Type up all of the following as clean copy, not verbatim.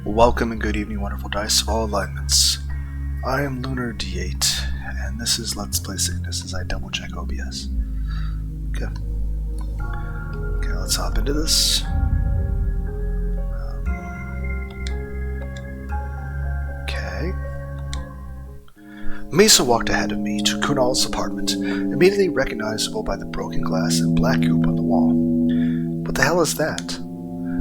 Welcome and good evening, wonderful dice of all alignments. I am Lunar D8, and this is Let's Play Sickness as I double check OBS. Okay, let's hop into this. Okay. Misa walked ahead of me to Kunal's apartment, immediately recognizable by the broken glass and black goop on the wall. What the hell is that?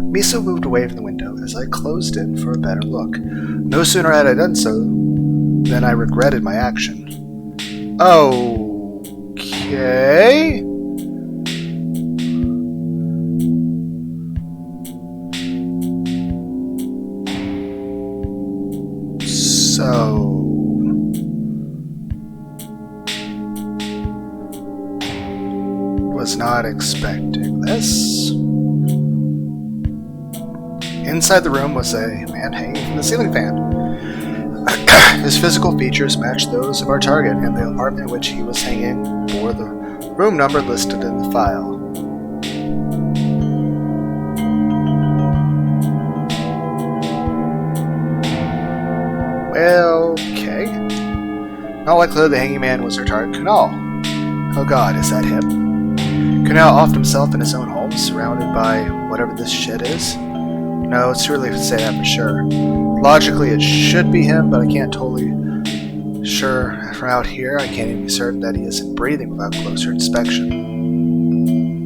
Misa moved away from the window as I closed in for a better look. No sooner had I done so than I regretted my action. Okay. So... was not expecting this. Inside the room was a man hanging from the ceiling fan. His physical features matched those of our target, and the apartment in which he was hanging bore the room number listed in the file. Well, okay. Not likely the hanging man was our target, Kunal. Oh god, is that him? Kunal offed himself in his own home, surrounded by whatever this shit is. No, it's too early to say that for sure. Logically, it should be him, but I can't totally sure from out here. I can't even be certain that he isn't breathing without closer inspection.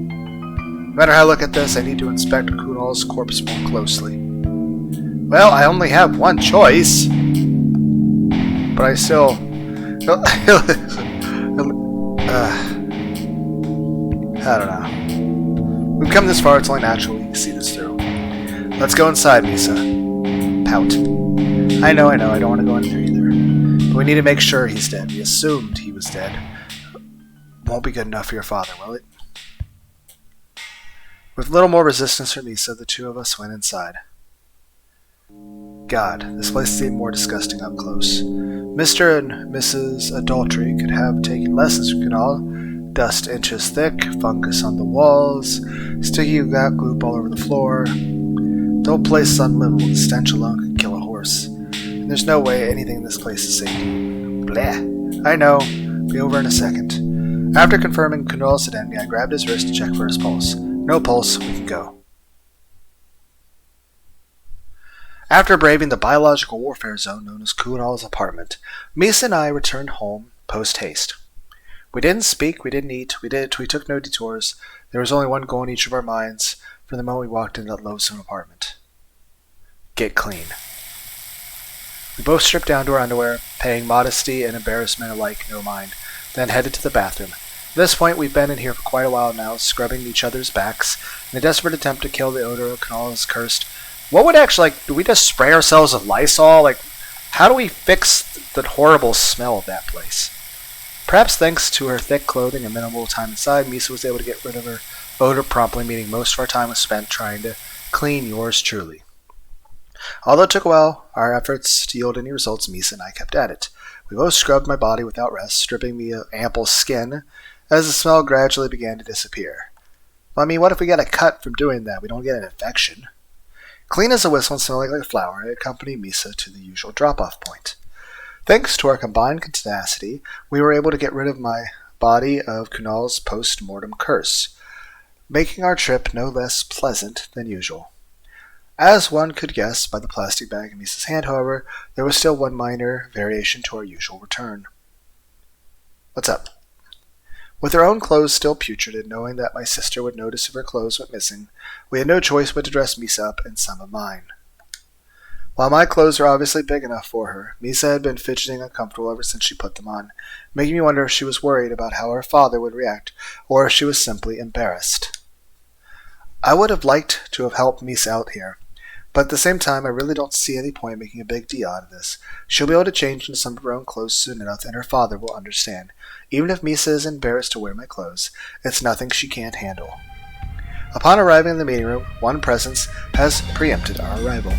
No matter how I look at this, I need to inspect Kunal's corpse more closely. Well, I only have one choice, but I still... I don't know. We've come this far, it's only natural we can see this through. Let's go inside, Misa. Pout. I know, I don't want to go in there either. But we need to make sure he's dead. We assumed he was dead. Won't be good enough for your father, will it? With little more resistance from Misa, the two of us went inside. God, this place seemed more disgusting up close. Mr. and Mrs. Adultery could have taken lessons from Kunal. Dust inches thick, fungus on the walls, sticky goop all over the floor. The whole place is unlivable. The stench alone could kill a horse. And there's no way anything in this place is safe. Bleh. I know. Be over in a second. After confirming Kunal's identity, I grabbed his wrist to check for his pulse. No pulse, we can go. After braving the biological warfare zone known as Kunal's apartment, Misa and I returned home post-haste. We didn't speak, we didn't eat, we took no detours. There was only one goal in each of our minds from the moment we walked into that loathsome apartment. Get clean. We both stripped down to our underwear, paying modesty and embarrassment alike no mind, then headed to the bathroom. At this point, we've been in here for quite a while now, scrubbing each other's backs in a desperate attempt to kill the odor of Kunal's cursed. What would actually, do we just spray ourselves with Lysol? How do we fix the horrible smell of that place? Perhaps thanks to her thick clothing and minimal time inside, Misa was able to get rid of her odor promptly, meaning most of our time was spent trying to clean yours truly. Although it took a while, our efforts to yield any results, Misa and I kept at it. We both scrubbed my body without rest, stripping me of ample skin, as the smell gradually began to disappear. Well, I mean, what if we get a cut from doing that? We don't get an infection. Clean as a whistle and smelling like a flower, I accompanied Misa to the usual drop-off point. Thanks to our combined tenacity, we were able to get rid of my body of Kunal's post-mortem curse, making our trip no less pleasant than usual. As one could guess by the plastic bag in Misa's hand, however, there was still one minor variation to our usual return. What's up? With our own clothes still putrid and knowing that my sister would notice if her clothes went missing, we had no choice but to dress Misa up in some of mine. While my clothes were obviously big enough for her, Misa had been fidgeting uncomfortable ever since she put them on, making me wonder if she was worried about how her father would react, or if she was simply embarrassed. I would have liked to have helped Misa out here, but at the same time I really don't see any point making a big deal out of this. She'll be able to change into some of her own clothes soon enough, and her father will understand. Even if Misa is embarrassed to wear my clothes, it's nothing she can't handle. Upon arriving in the meeting room, one presence has preempted our arrival.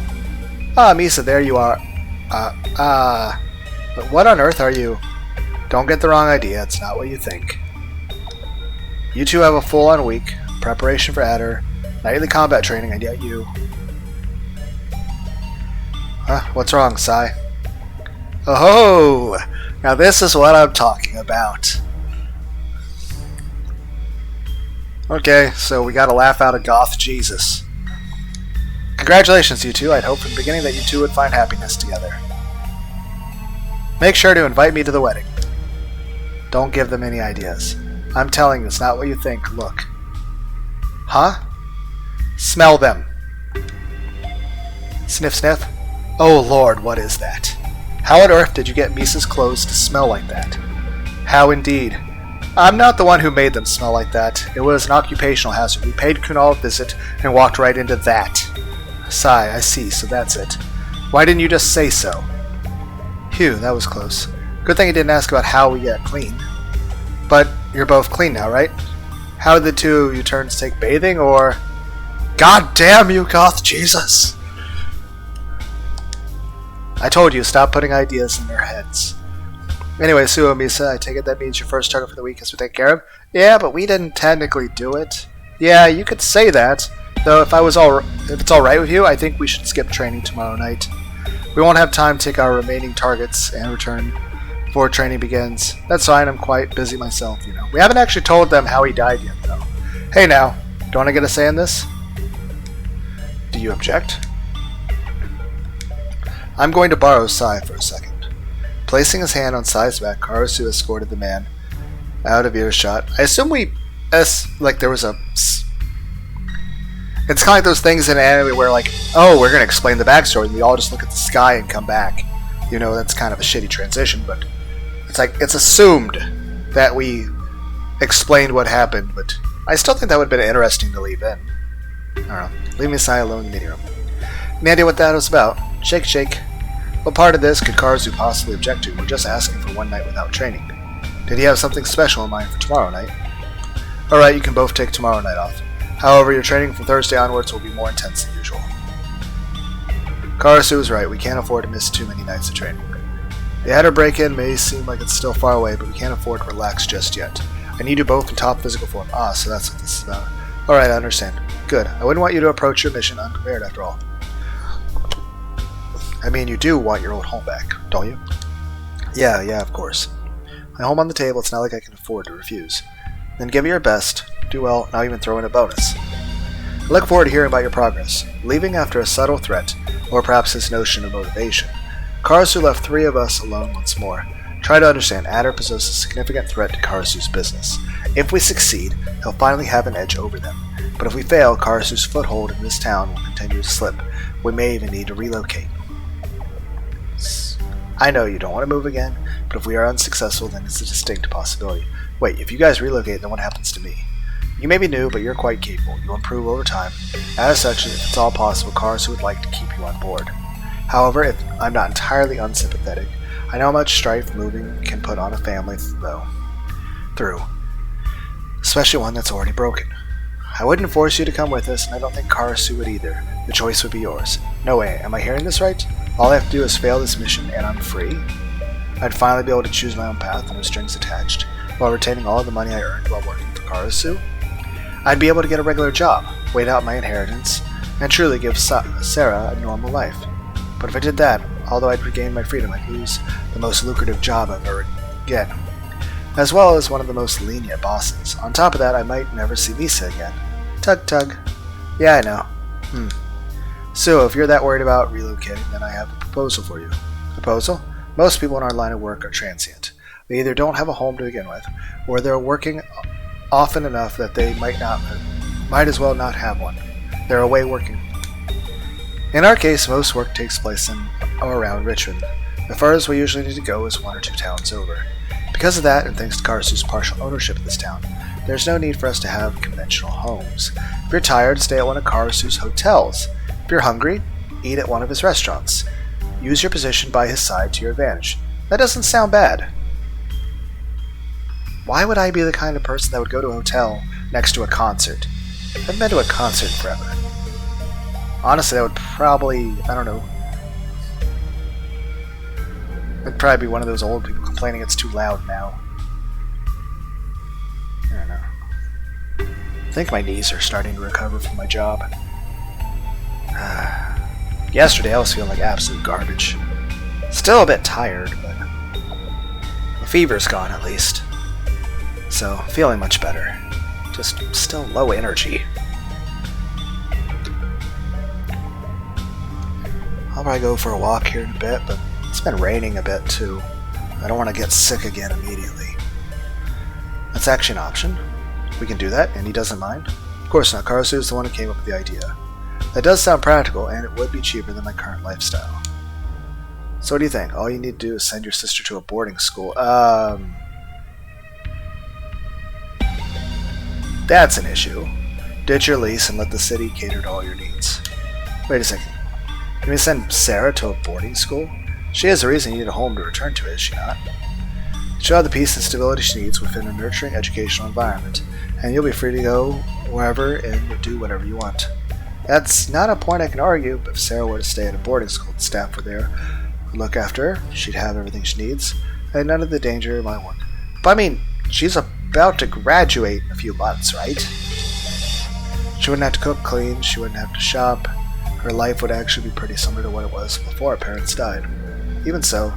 Ah, Misa, there you are. But what on earth are you? Don't get the wrong idea, it's not what you think. You two have a full-on week, preparation for Adder, nightly combat training, and yet you... Huh? What's wrong, Sai? Oh, now this is what I'm talking about. Okay, so we got a laugh out of Goth Jesus. Congratulations, you two. I'd hoped from the beginning that you two would find happiness together. Make sure to invite me to the wedding. Don't give them any ideas. I'm telling you, it's not what you think. Look. Huh? Smell them. Sniff, sniff. Oh lord, what is that? How on earth did you get Misa's clothes to smell like that? How indeed. I'm not the one who made them smell like that. It was an occupational hazard. We paid Kunal a visit and walked right into that. Sigh, I see, so that's it. Why didn't you just say so? Phew, that was close. Good thing you didn't ask about how we get clean. But you're both clean now, right? How did the two of you turn to take bathing, or... God damn you, Goth Jesus! I told you, stop putting ideas in their heads. Anyway, Suo Misa, I take it that means your first target for the week is to take care of? Yeah, but we didn't technically do it. Yeah, you could say that. Though if it's alright with you, I think we should skip training tomorrow night. We won't have time to take our remaining targets and return before training begins. That's fine, I'm quite busy myself, you know. We haven't actually told them how he died yet, though. Hey now, don't I get a say in this? Do you object? I'm going to borrow Sai for a second. Placing his hand on Sai's back, Karasu escorted the man out of earshot. I assume there was a... It's kind of like those things in anime where, like, oh, we're going to explain the backstory, and we all just look at the sky and come back. You know, that's kind of a shitty transition, but it's like, it's assumed that we explained what happened, but I still think that would have been interesting to leave in. I don't know. Leave me Sai alone in the meeting room. Any idea what that was about? Shake, shake. What part of this could Karasu possibly object to? We're just asking for one night without training. Did he have something special in mind for tomorrow night? Alright, you can both take tomorrow night off. However, your training from Thursday onwards will be more intense than usual. Karasu is right, we can't afford to miss too many nights of training. The Adder break-in may seem like it's still far away, but we can't afford to relax just yet. I need you both in top physical form. Ah, so that's what this is about. Alright, I understand. Good. I wouldn't want you to approach your mission unprepared after all. I mean, you do want your old home back, don't you? Yeah, of course. My home on the table, it's not like I can afford to refuse. Then give it your best. Do well, and I'll even throw in a bonus. I look forward to hearing about your progress. Leaving after a subtle threat, or perhaps his notion of motivation, Karasu left three of us alone once more. Try to understand, Adder poses a significant threat to Karasu's business. If we succeed, he'll finally have an edge over them. But if we fail, Karasu's foothold in this town will continue to slip. We may even need to relocate. I know you don't want to move again, but if we are unsuccessful, then it's a distinct possibility. Wait, if you guys relocate, then what happens to me? You may be new, but you're quite capable. You'll improve over time. As such, if it's all possible, Karasu would like to keep you on board. However, if I'm not entirely unsympathetic, I know how much strife moving can put on a family, through. Especially one that's already broken. I wouldn't force you to come with us, and I don't think Karasu would either. The choice would be yours. No way, am I hearing this right? All I have to do is fail this mission, and I'm free? I'd finally be able to choose my own path and no strings attached, while retaining all of the money I earned while working for Karasu? I'd be able to get a regular job, wait out my inheritance, and truly give Sarah a normal life. But if I did that, although I'd regain my freedom, I'd lose the most lucrative job I've ever get, as well as one of the most lenient bosses. On top of that, I might never see Lisa again. Tug tug. Yeah, I know. So, if you're that worried about relocating, then I have a proposal for you. Proposal? Most people in our line of work are transient. They either don't have a home to begin with, or they're working often enough that they might as well not have one. They're away working. In our case, most work takes place in or around Richmond. The furthest we usually need to go is 1 or 2 towns over. Because of that, and thanks to Karasu's partial ownership of this town, there's no need for us to have conventional homes. If you're tired, stay at one of Karasu's hotels. If you're hungry, eat at one of his restaurants. Use your position by his side to your advantage. That doesn't sound bad. Why would I be the kind of person that would go to a hotel next to a concert? I haven't been to a concert in forever. Honestly, that would probably, I don't know. I'd probably be one of those old people complaining it's too loud now. I don't know. I think my knees are starting to recover from my job. Yesterday I was feeling like absolute garbage. Still a bit tired, but the fever's gone at least. So, feeling much better. Just still low energy. I'll probably go for a walk here in a bit, but it's been raining a bit too. I don't want to get sick again immediately. That's actually an option. We can do that, and he doesn't mind. Of course not, Karasu is the one who came up with the idea. That does sound practical, and it would be cheaper than my current lifestyle. So what do you think? All you need to do is send your sister to a boarding school. That's an issue. Ditch your lease and let the city cater to all your needs. Wait a second. Can we send Sarah to a boarding school? She has a reason you need a home to return to, is she not? She'll have the peace and stability she needs within a nurturing educational environment, and you'll be free to go wherever and do whatever you want. That's not a point I can argue, but if Sarah were to stay at a boarding school, the staff were there, would look after her, she'd have everything she needs, and none of the danger of my work. But I mean, she's about to graduate in a few months, right? She wouldn't have to cook, clean, she wouldn't have to shop. Her life would actually be pretty similar to what it was before her parents died. Even so,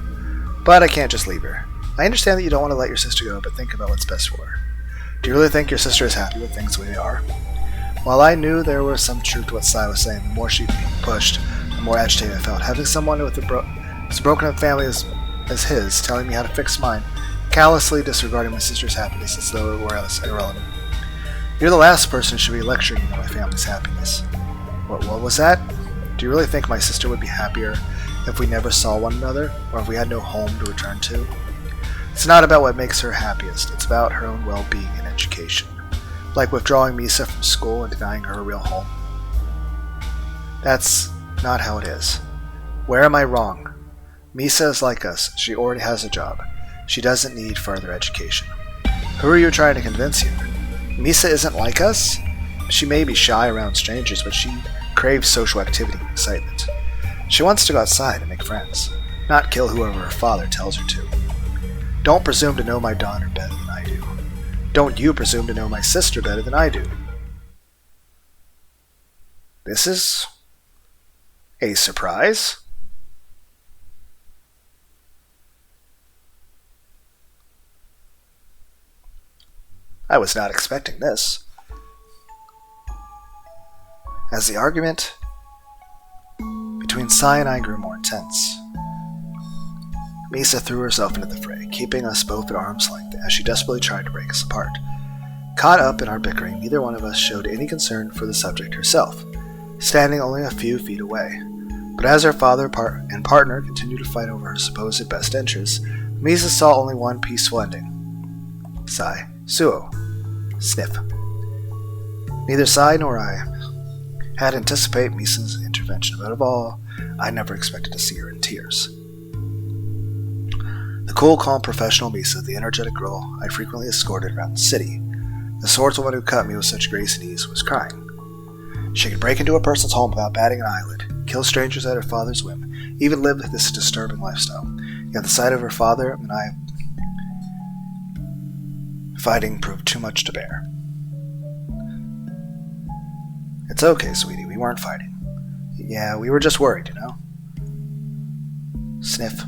but I can't just leave her. I understand that you don't want to let your sister go, but think about what's best for her. Do you really think your sister is happy with things the way they are? While I knew there was some truth to what Sai was saying, the more she pushed, the more agitated I felt. Having someone with as broken a family as his telling me how to fix mine, callously disregarding my sister's happiness as though it were irrelevant. You're the last person who should be lecturing me on my family's happiness. What was that? Do you really think my sister would be happier if we never saw one another, or if we had no home to return to? It's not about what makes her happiest, it's about her own well-being and education. Like withdrawing Misa from school and denying her a real home. That's not how it is. Where am I wrong? Misa is like us. She already has a job. She doesn't need further education. Who are you trying to convince here? Misa isn't like us? She may be shy around strangers, but she craves social activity and excitement. She wants to go outside and make friends, not kill whoever her father tells her to. Don't presume to know my daughter better than I do. Don't you presume to know my sister better than I do. This is a surprise. I was not expecting this. As the argument between Sai and I grew more intense, Misa threw herself into the fray, keeping us both at arm's length as she desperately tried to break us apart. Caught up in our bickering, neither one of us showed any concern for the subject herself, standing only a few feet away. But as her father and partner continued to fight over her supposed best interests, Misa saw only one peaceful ending. Sai. Suo. Sniff. Neither Sai nor I had anticipated Misa's intervention, but of all, I never expected to see her in tears. The cool, calm, professional Misa, the energetic girl I frequently escorted around the city, the swordswoman who cut me with such grace and ease, was crying. She could break into a person's home without batting an eyelid, kill strangers at her father's whim, even live this disturbing lifestyle. Yet the sight of her father and I fighting proved too much to bear. It's okay, sweetie, we weren't fighting. Yeah, we were just worried, you know? Sniff.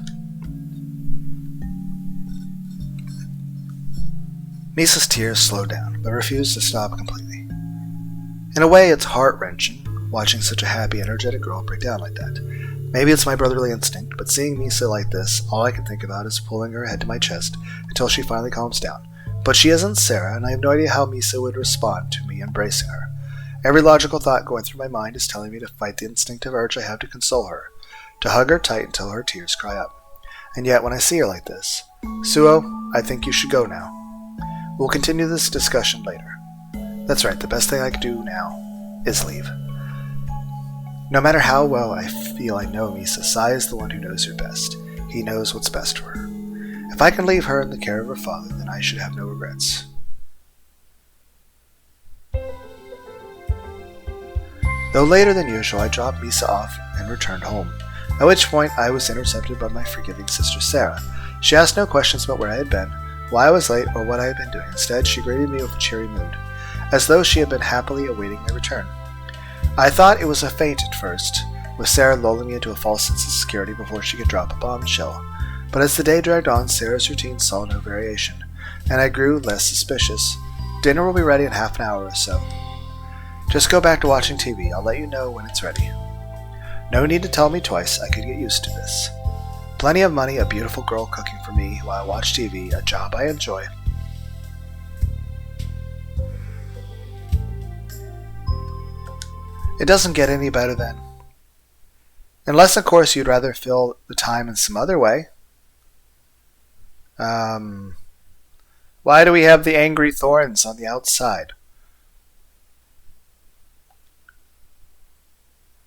Misa's tears slowed down, but refused to stop completely. In a way, it's heart-wrenching, watching such a happy, energetic girl break down like that. Maybe it's my brotherly instinct, but seeing Misa like this, all I can think about is pulling her head to my chest until she finally calms down. But she isn't Sarah, and I have no idea how Misa would respond to me embracing her. Every logical thought going through my mind is telling me to fight the instinctive urge I have to console her, to hug her tight until her tears cry up. And yet, when I see her like this, Suo, I think you should go now. We'll continue this discussion later. That's right, the best thing I can do now is leave. No matter how well I feel I know Misa, Sai is the one who knows her best. He knows what's best for her. If I can leave her in the care of her father, then I should have no regrets. Though later than usual, I dropped Misa off and returned home, at which point I was intercepted by my forgiving sister Sarah. She asked no questions about where I had been, why I was late, or what I had been doing. Instead, she greeted me with a cheery mood, as though she had been happily awaiting my return. I thought it was a feint at first, with Sarah lulling me into a false sense of security before she could drop a bombshell. But as the day dragged on, Sarah's routine saw no variation, and I grew less suspicious. Dinner will be ready in half an hour or so. Just go back to watching TV. I'll let you know when it's ready. No need to tell me twice. I could get used to this. Plenty of money, a beautiful girl cooking for me while I watch TV, a job I enjoy. It doesn't get any better then. Unless, of course, you'd rather fill the time in some other way. Why do we have the angry thorns on the outside?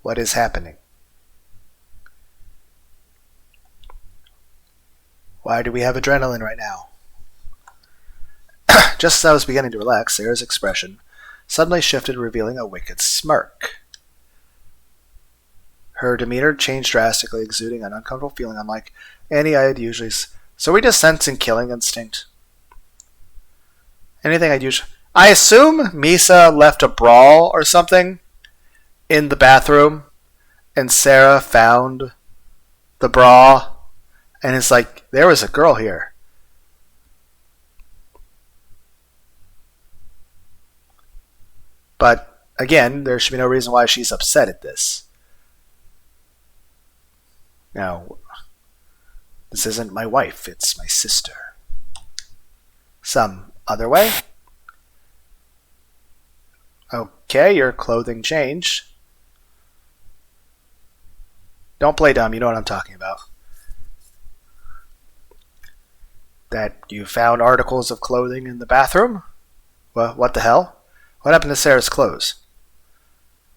What is happening? Why do we have adrenaline right now? Just as I was beginning to relax, Sarah's expression suddenly shifted, revealing a wicked smirk. Her demeanor changed drastically, exuding an uncomfortable feeling unlike any I had usually... So we just sense in killing instinct. Anything I'd usually... I assume Misa left a brawl or something in the bathroom, and Sarah found the bra, and it's like, there was a girl here. But, again, there should be no reason why she's upset at this. Now, this isn't my wife, it's my sister. Some other way? Okay, your clothing changed. Don't play dumb, you know what I'm talking about. That you found articles of clothing in the bathroom? Well, what the hell? What happened to Sarah's clothes?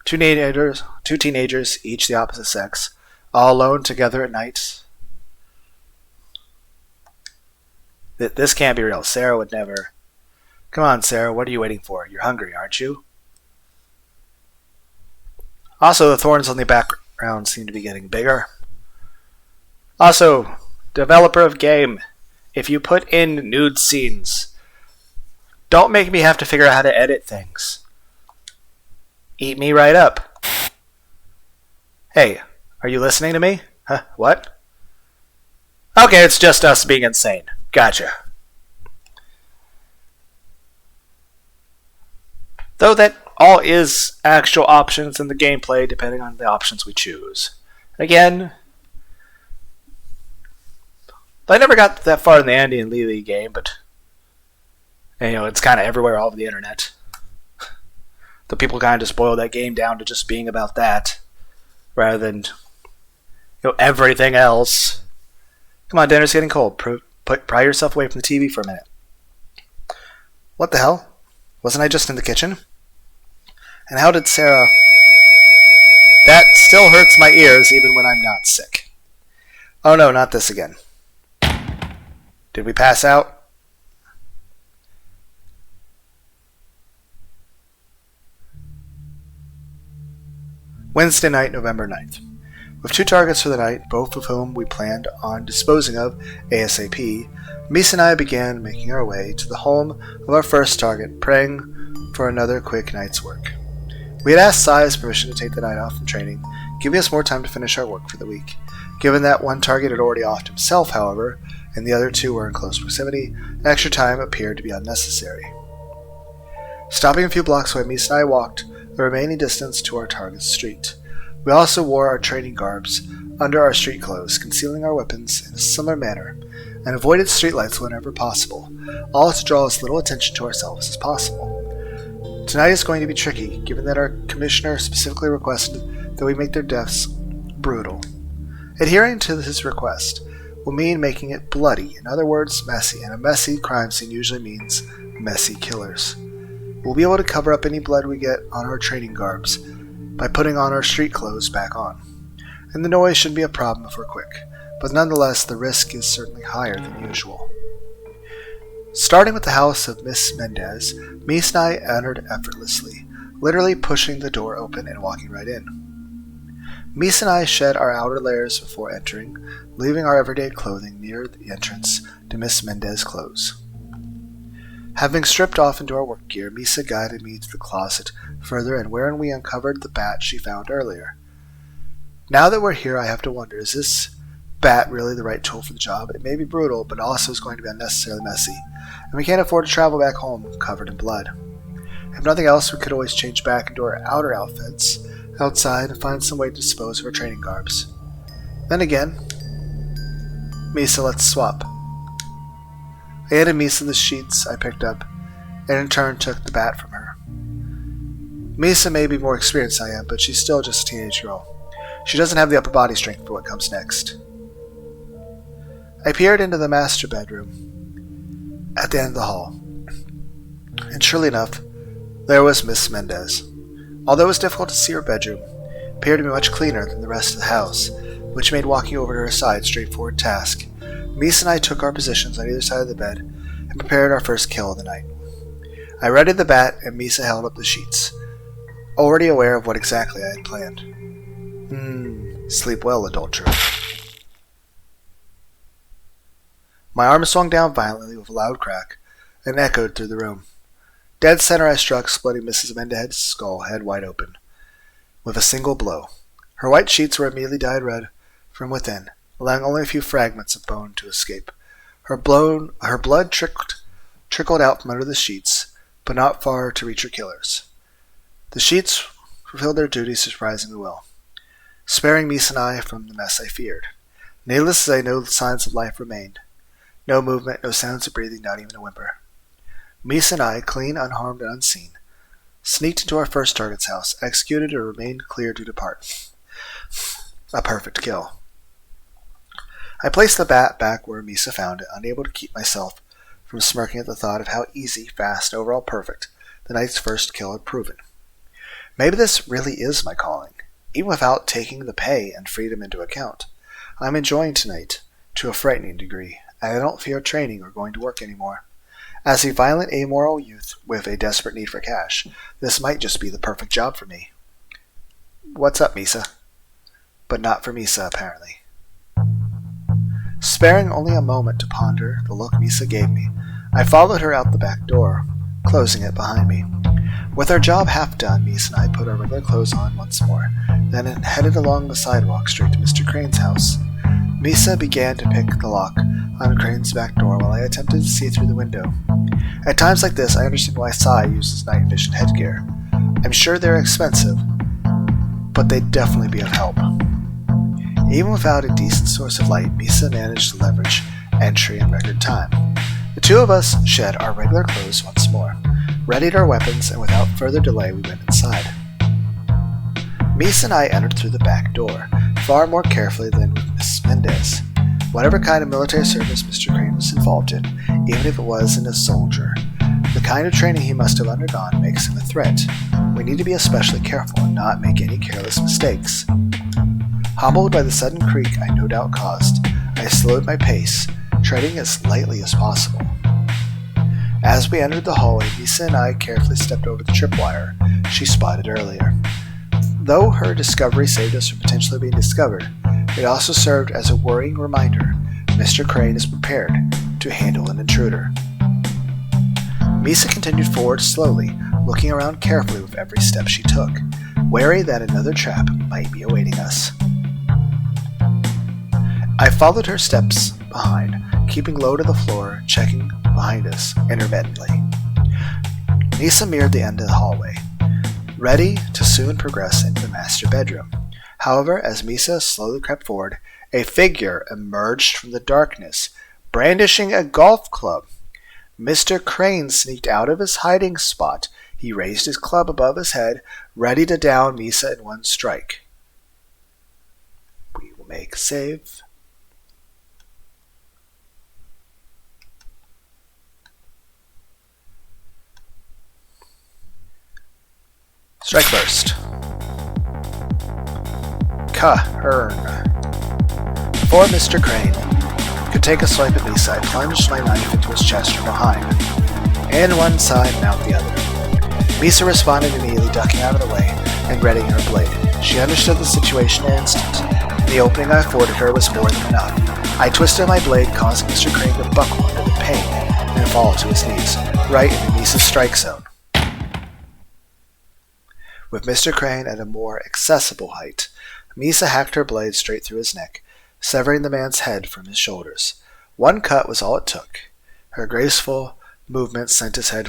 Two teenagers, each the opposite sex, all alone together at night. This can't be real. Sarah would never... Come on, Sarah, what are you waiting for? You're hungry, aren't you? Also, the thorns on the background seem to be getting bigger. Also, developer of game, if you put in nude scenes, don't make me have to figure out how to edit things. Eat me right up. Hey, are you listening to me? Huh? What? Okay, it's just us being insane. Gotcha. Though that all is actual options in the gameplay depending on the options we choose. Again, I never got that far in the Andy and Lily game, but it's kind of everywhere all over the internet. The people kind of just boil that game down to just being about that, rather than everything else. Come on, dinner's getting cold. Pry yourself away from the TV for a minute. What the hell? Wasn't I just in the kitchen? And how did Sarah... That still hurts my ears even when I'm not sick. Oh no, not this again. Did we pass out? Wednesday night, November 9th. With 2 targets for the night, both of whom we planned on disposing of ASAP, Misa and I began making our way to the home of our first target, praying for another quick night's work. We had asked Sai's permission to take the night off from training, giving us more time to finish our work for the week. Given that one target had already offed himself, however, and the other 2 were in close proximity, extra time appeared to be unnecessary. Stopping a few blocks away, Misa and I walked the remaining distance to our target's street. We also wore our training garbs under our street clothes, concealing our weapons in a similar manner, and avoided streetlights whenever possible, all to draw as little attention to ourselves as possible. Tonight is going to be tricky, given that our commissioner specifically requested that we make their deaths brutal. Adhering to his request will mean making it bloody, in other words, messy, and a messy crime scene usually means messy killers. We'll be able to cover up any blood we get on our training garbs by putting on our street clothes back on. And the noise shouldn't be a problem if we're quick, but nonetheless the risk is certainly higher than usual. Starting with the house of Miss Mendez, Mies and I entered effortlessly, literally pushing the door open and walking right in. Mies and I shed our outer layers before entering, leaving our everyday clothing near the entrance to Miss Mendez's clothes. Having stripped off into our work gear, Misa guided me to the closet further, and wherein we uncovered the bat she found earlier. Now that we're here, I have to wonder, is this bat really the right tool for the job? It may be brutal, but also is going to be unnecessarily messy, and we can't afford to travel back home covered in blood. If nothing else, we could always change back into our outer outfits outside and find some way to dispose of our training garbs. Then again, Misa, let's swap. I handed Misa the sheets I picked up, and in turn took the bat from her. Misa may be more experienced than I am, but she's still just a teenage girl. She doesn't have the upper body strength for what comes next. I peered into the master bedroom at the end of the hall, and surely enough, there was Miss Mendez. Although it was difficult to see her bedroom, it appeared to be much cleaner than the rest of the house, which made walking over to her side a straightforward task. Misa and I took our positions on either side of the bed and prepared our first kill of the night. I readied the bat, and Misa held up the sheets, already aware of what exactly I had planned. Sleep well, adulterer. My arm swung down violently with a loud crack and echoed through the room. Dead center I struck, splitting Mrs. Mendez's skull head wide open with a single blow. Her white sheets were immediately dyed red from within, allowing only a few fragments of bone to escape. Her blood trickled out from under the sheets, but not far to reach her killers. The sheets fulfilled their duty surprisingly well, sparing Misa and I from the mess I feared. Needless to say, no signs of life remained. No movement, no sounds of breathing, not even a whimper. Misa and I, clean, unharmed, and unseen, sneaked into our first target's house, executed, and remained clear to depart. A perfect kill. I placed the bat back where Misa found it, unable to keep myself from smirking at the thought of how easy, fast, and overall perfect the night's first kill had proven. Maybe this really is my calling, even without taking the pay and freedom into account. I'm enjoying tonight to a frightening degree, and I don't fear training or going to work anymore. As a violent, amoral youth with a desperate need for cash, this might just be the perfect job for me. What's up, Misa? But not for Misa, apparently. Sparing only a moment to ponder the look Misa gave me, I followed her out the back door, closing it behind me. With our job half done, Misa and I put our regular clothes on once more, then headed along the sidewalk straight to Mr. Crane's house. Misa began to pick the lock on Crane's back door while I attempted to see through the window. At times like this, I understand why Sai uses night vision headgear. I'm sure they're expensive, but they'd definitely be of help. Even without a decent source of light, Misa managed to leverage entry in record time. The two of us shed our regular clothes once more, readied our weapons, and without further delay we went inside. Misa and I entered through the back door, far more carefully than with Miss Mendez. Whatever kind of military service Mr. Crane was involved in, even if it wasn't a soldier, the kind of training he must have undergone makes him a threat. We need to be especially careful and not make any careless mistakes. Humbled by the sudden creak I no doubt caused, I slowed my pace, treading as lightly as possible. As we entered the hallway, Misa and I carefully stepped over the tripwire she spotted earlier. Though her discovery saved us from potentially being discovered, it also served as a worrying reminder Mr. Crane is prepared to handle an intruder. Misa continued forward slowly, looking around carefully with every step she took, wary that another trap might be awaiting us. I followed her steps behind, keeping low to the floor, checking behind us intermittently. Misa mirrored the end of the hallway, ready to soon progress into the master bedroom. However, as Misa slowly crept forward, a figure emerged from the darkness, brandishing a golf club. Mr. Crane sneaked out of his hiding spot. He raised his club above his head, ready to down Misa in one strike. We will make a save. Strike first. Ka-hern. Before Mr. Crane could take a swipe at Misa, I plunged my knife into his chest from behind, in one side and out the other. Misa responded immediately, ducking out of the way and readying her blade. She understood the situation in an instant, and the opening I afforded her was more than enough. I twisted my blade, causing Mr. Crane to buckle under the pain and fall to his knees, right into Misa's strike zone. With Mr. Crane at a more accessible height, Misa hacked her blade straight through his neck, severing the man's head from his shoulders. One cut was all it took. Her graceful movement sent his head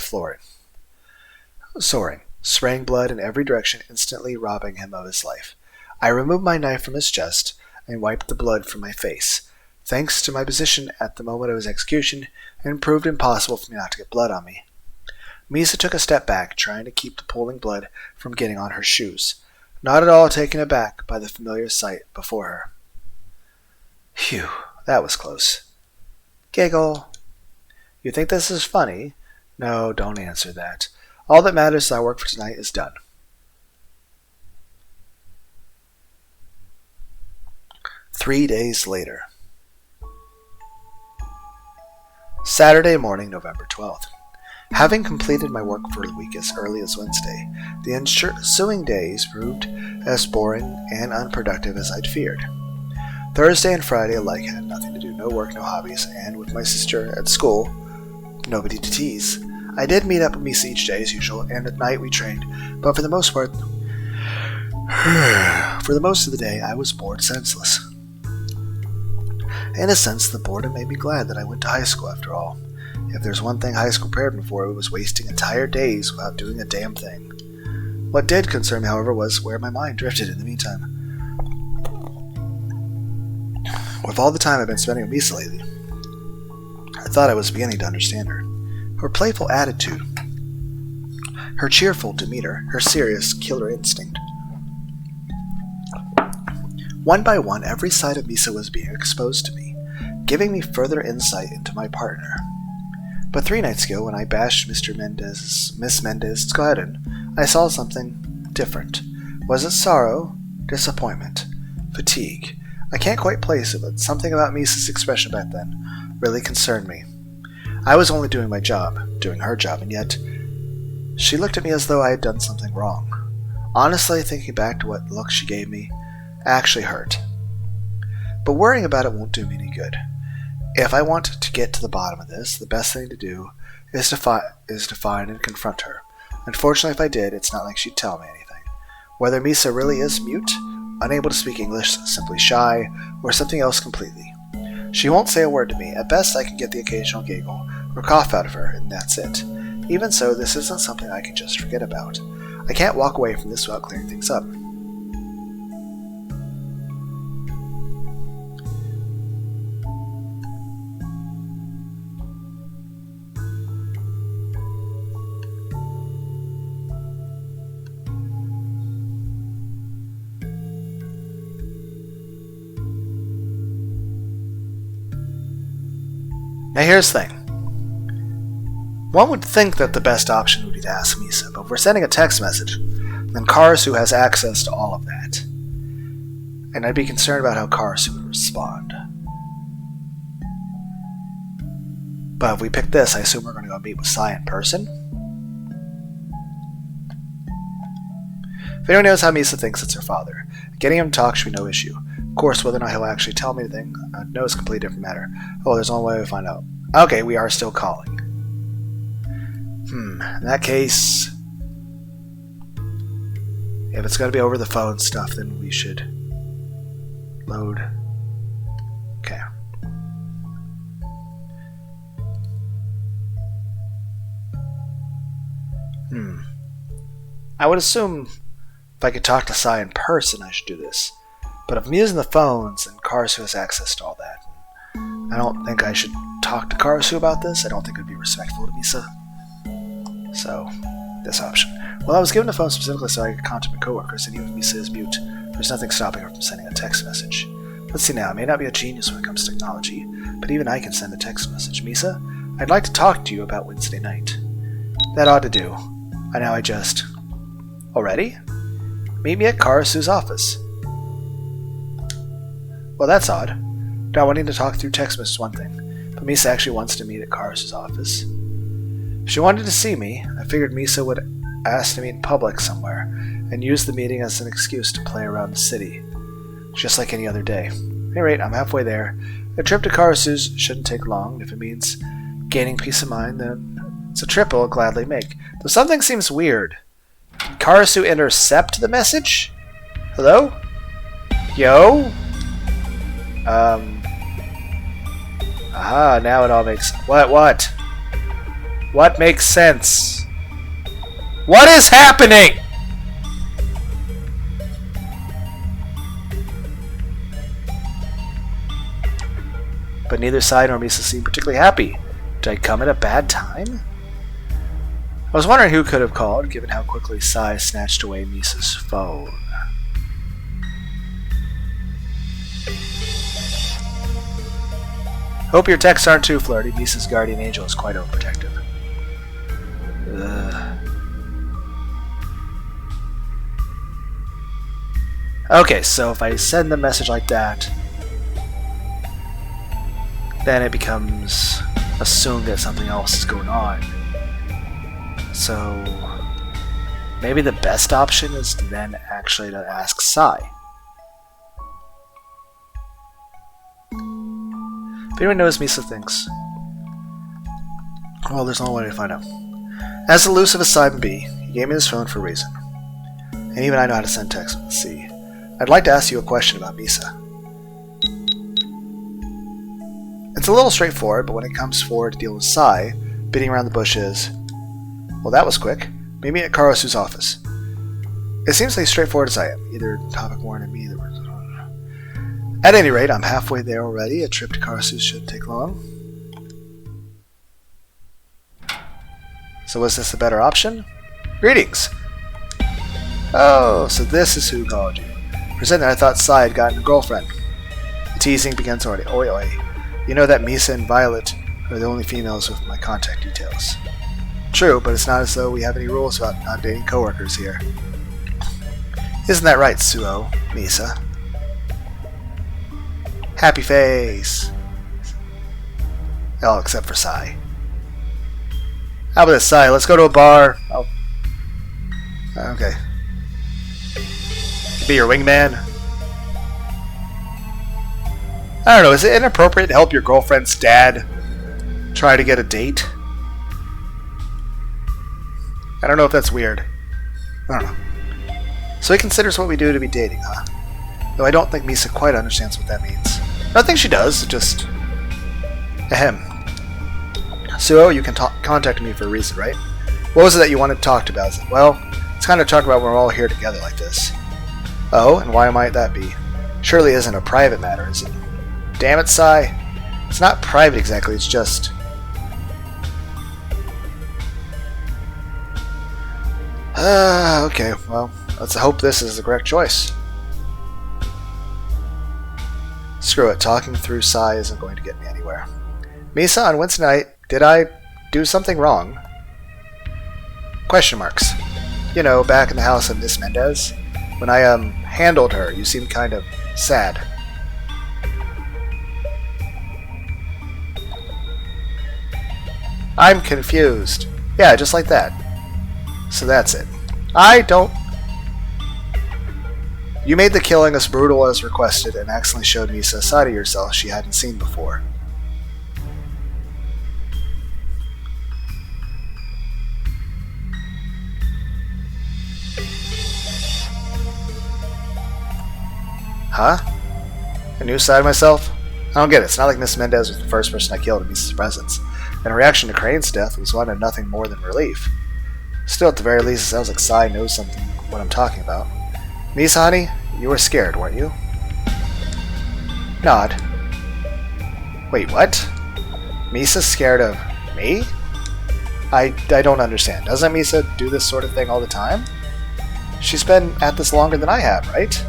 soaring, spraying blood in every direction, instantly robbing him of his life. I removed my knife from his chest and wiped the blood from my face. Thanks to my position at the moment of his execution, it proved impossible for me not to get blood on me. Misa took a step back, trying to keep the pooling blood from getting on her shoes, not at all taken aback by the familiar sight before her. Phew, that was close. Giggle. You think this is funny? No, don't answer that. All that matters is our work for tonight is done. Three days later. Saturday morning, November 12th. Having completed my work for the week as early as Wednesday, the ensuing days proved as boring and unproductive as I'd feared. Thursday and Friday alike had nothing to do, no work, no hobbies, and with my sister at school, nobody to tease. I did meet up with Misa each day as usual, and at night we trained, but for the most of the day I was bored senseless. In a sense, the boredom made me glad that I went to high school after all. If there's one thing high school prepared me for, it was wasting entire days without doing a damn thing. What did concern me, however, was where my mind drifted in the meantime. With all the time I've been spending with Misa lately, I thought I was beginning to understand her. Her playful attitude, her cheerful demeanor, her serious killer instinct. One by one, every side of Misa was being exposed to me, giving me further insight into my partner. But 3 nights ago, when I bashed Miss Mendez's garden, I saw something different. Was it sorrow, disappointment, fatigue? I can't quite place it, but something about Misa's expression back then really concerned me. I was only doing my job, doing her job, and yet she looked at me as though I had done something wrong. Honestly, thinking back to what look she gave me actually hurt. But worrying about it won't do me any good. If I want to get to the bottom of this, the best thing to do is to find and confront her. Unfortunately, if I did, it's not like she'd tell me anything. Whether Misa really is mute, unable to speak English, simply shy, or something else completely. She won't say a word to me. At best, I can get the occasional giggle or cough out of her, and that's it. Even so, this isn't something I can just forget about. I can't walk away from this without clearing things up. Now here's the thing. One would think that the best option would be to ask Misa, but if we're sending a text message, then Karasu has access to all of that. And I'd be concerned about how Karasu would respond. But if we pick this, I assume we're going to go meet with Sai in person. If anyone knows how Misa thinks it's her father, getting him to talk should be no issue. Of course, whether or not he'll actually tell me anything, I know it's a completely different matter. Oh, there's only one way to find out. Okay, we are still calling. In that case, if it's going to be over the phone stuff, then we should load. Okay. I would assume if I could talk to Sai in person, I should do this. But if I'm using the phones, and Karasu has access to all that, I don't think I should talk to Karasu about this. I don't think it would be respectful to Misa. So, this option. Well, I was given a phone specifically so I could contact my coworkers, and even if Misa is mute, there's nothing stopping her from sending a text message. Let's see now, I may not be a genius when it comes to technology, but even I can send a text message. Misa, I'd like to talk to you about Wednesday night. That ought to do. And now I just... Already? Meet me at Karasu's office. Well, that's odd. Not wanting to talk through text message is one thing, but Misa actually wants to meet at Karasu's office. If she wanted to see me, I figured Misa would ask to meet in public somewhere, and use the meeting as an excuse to play around the city, just like any other day. At any rate, I'm halfway there. A trip to Karasu's shouldn't take long, and if it means gaining peace of mind, then it's a trip I'll gladly make. Though something seems weird. Did Karasu intercept the message? Hello? Yo? Aha, now it all makes... What? What makes sense? What is happening? But neither Sai nor Misa seemed particularly happy. Did I come at a bad time? I was wondering who could have called, given how quickly Sai snatched away Misa's phone. Hope your texts aren't too flirty. Misa's guardian angel is quite overprotective. Okay, so if I send the message like that, then it becomes assumed that something else is going on. So maybe the best option is then actually to ask Sai. If anyone knows Misa thinks, well, there's no way to find out. As elusive as Sai can be, he gave me his phone for a reason. And even I know how to send text with a C. I'd like to ask you a question about Misa. It's a little straightforward, but when it comes forward to deal with Sai, beating around the bushes, well, that was quick. Meet me at Karasu's office. It seems as straightforward as I am. Either topic more than me. At any rate, I'm halfway there already. A trip to Karasu shouldn't take long. So was this a better option? Greetings! Oh, so this is who called you. For a second I thought Sai had gotten a girlfriend. The teasing begins already. Oi, oi. You know that Misa and Violet are the only females with my contact details. True, but it's not as though we have any rules about not dating coworkers here. Isn't that right, Suo, Misa? Happy face! Oh, except for Sai. How about this, Sai? Let's go to a bar. Oh. Okay. Be your wingman. I don't know, is it inappropriate to help your girlfriend's dad try to get a date? I don't know if that's weird. I don't know. So he considers what we do to be dating, huh? Though I don't think Misa quite understands what that means. I think she does, just... Ahem. Suo, you can contact me for a reason, right? What was it that you wanted to talk about? Is it, well, it's kind of talk about when we're all here together like this. Oh, and why might that be? Surely isn't a private matter, is it? Damn it, Sai. It's not private exactly, it's just... okay, well, let's hope this is the correct choice. Screw it, talking through Sai isn't going to get me anywhere. Misa, on Wednesday night, did I do something wrong? Question marks. You know, back in the house of Miss Mendez, when I, handled her, you seemed kind of sad. I'm confused. Yeah, just like that. So that's it. I don't... You made the killing as brutal as requested and accidentally showed Misa a side of yourself she hadn't seen before. Huh? A new side of myself? I don't get it. It's not like Miss Mendez was the first person I killed in Misa's presence. And her reaction to Crane's death was one of nothing more than relief. Still, at the very least, it sounds like Sai knows something what I'm talking about. Misa, honey, you were scared, weren't you? Nod. Wait, what? Misa's scared of me? I don't understand. Doesn't Misa do this sort of thing all the time? She's been at this longer than I have, right?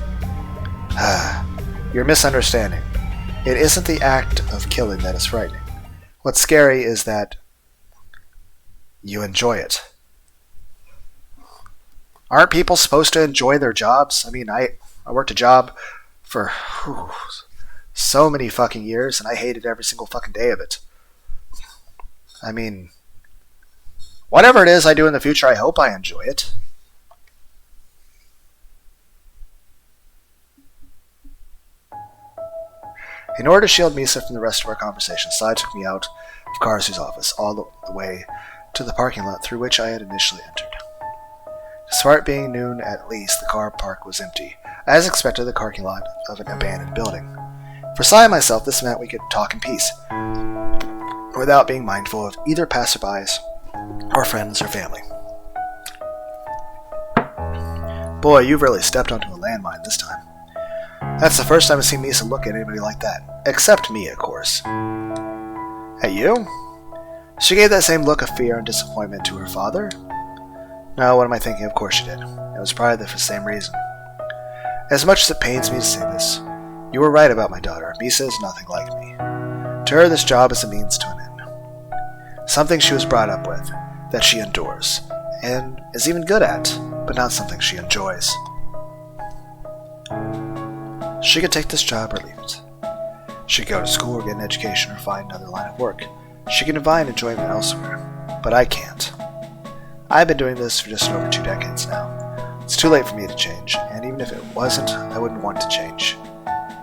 You're misunderstanding. It isn't the act of killing that is frightening. What's scary is that you enjoy it. Aren't people supposed to enjoy their jobs? I mean, I worked a job for so many fucking years, and I hated every single fucking day of it. I mean, whatever it is I do in the future, I hope I enjoy it. In order to shield Misa from the rest of our conversation, Sai took me out of Karasu's office, all the way to the parking lot through which I had initially entered. Despite being noon at least, the car park was empty. as expected, the parking lot of an abandoned building. For Sai and myself, this meant we could talk in peace, without being mindful of either passerbys or friends or family. Boy, you've really stepped onto a landmine this time. That's the first time I've seen Misa look at anybody like that. Except me, of course. At you? She gave that same look of fear and disappointment to her father? No, what am I thinking? Of course she did. It was probably for the same reason. As much as it pains me to say this, you were right about my daughter. Misa is nothing like me. To her, this job is a means to an end. Something she was brought up with, that she endures, and is even good at, but not something she enjoys. She could take this job or leave it. She could go to school or get an education or find another line of work. She can find enjoyment elsewhere, but I can't. I've been doing this for just over 2 decades now. It's too late for me to change, and even if it wasn't, I wouldn't want to change.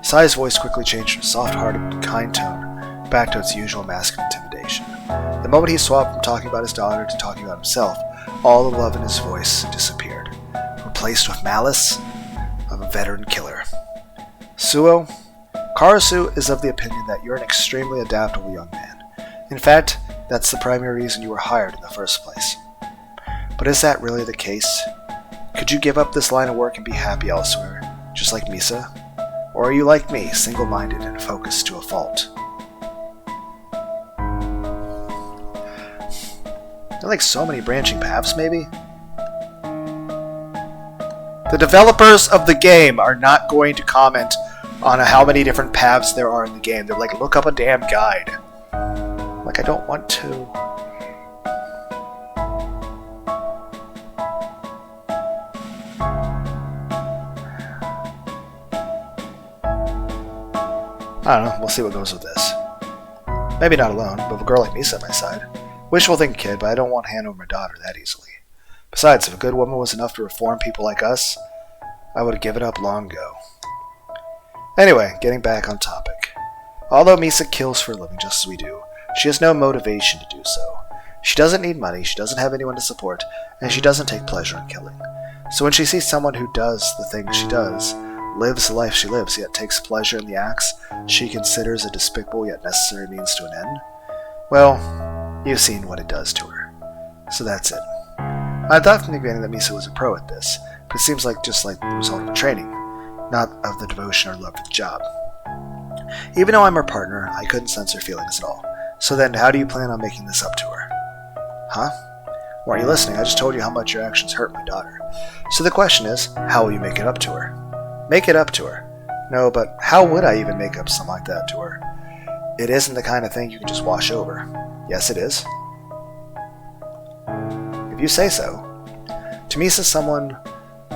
Sai's voice quickly changed from a soft-hearted, kind tone back to its usual masculine intimidation. The moment he swapped from talking about his daughter to talking about himself, all the love in his voice disappeared, replaced with malice of a veteran killer. Suo, Karasu is of the opinion that you're an extremely adaptable young man. In fact, that's the primary reason you were hired in the first place. But is that really the case? Could you give up this line of work and be happy elsewhere, just like Misa? Or are you like me, single-minded and focused to a fault? There are like so many branching paths, maybe? The developers of the game are not going to comment on how many different paths there are in the game. They're like, look up a damn guide. Like, I don't want to. I don't know, we'll see what goes with this. Maybe not alone, but with a girl like Misa at my side. Wishful thinking, kid, but I don't want to hand over my daughter that easily. Besides, if a good woman was enough to reform people like us, I would have given up long ago. Anyway, getting back on topic. Although Misa kills for a living just as we do, she has no motivation to do so. She doesn't need money, she doesn't have anyone to support, and she doesn't take pleasure in killing. So when she sees someone who does the things she does, lives the life she lives, yet takes pleasure in the acts she considers a despicable yet necessary means to an end, well, you've seen what it does to her. So that's it. I thought from the beginning that Misa was a pro at this, but it seems like just like the result of a training, not of the devotion or love for the job. Even though I'm her partner, I couldn't sense her feelings at all. So then, how do you plan on making this up to her? Huh? Why aren't you listening? I just told you how much your actions hurt my daughter. So the question is, how will you make it up to her? Make it up to her. No, but how would I even make up something like that to her? It isn't the kind of thing you can just wash over. Yes, it is. If you say so. To me, is someone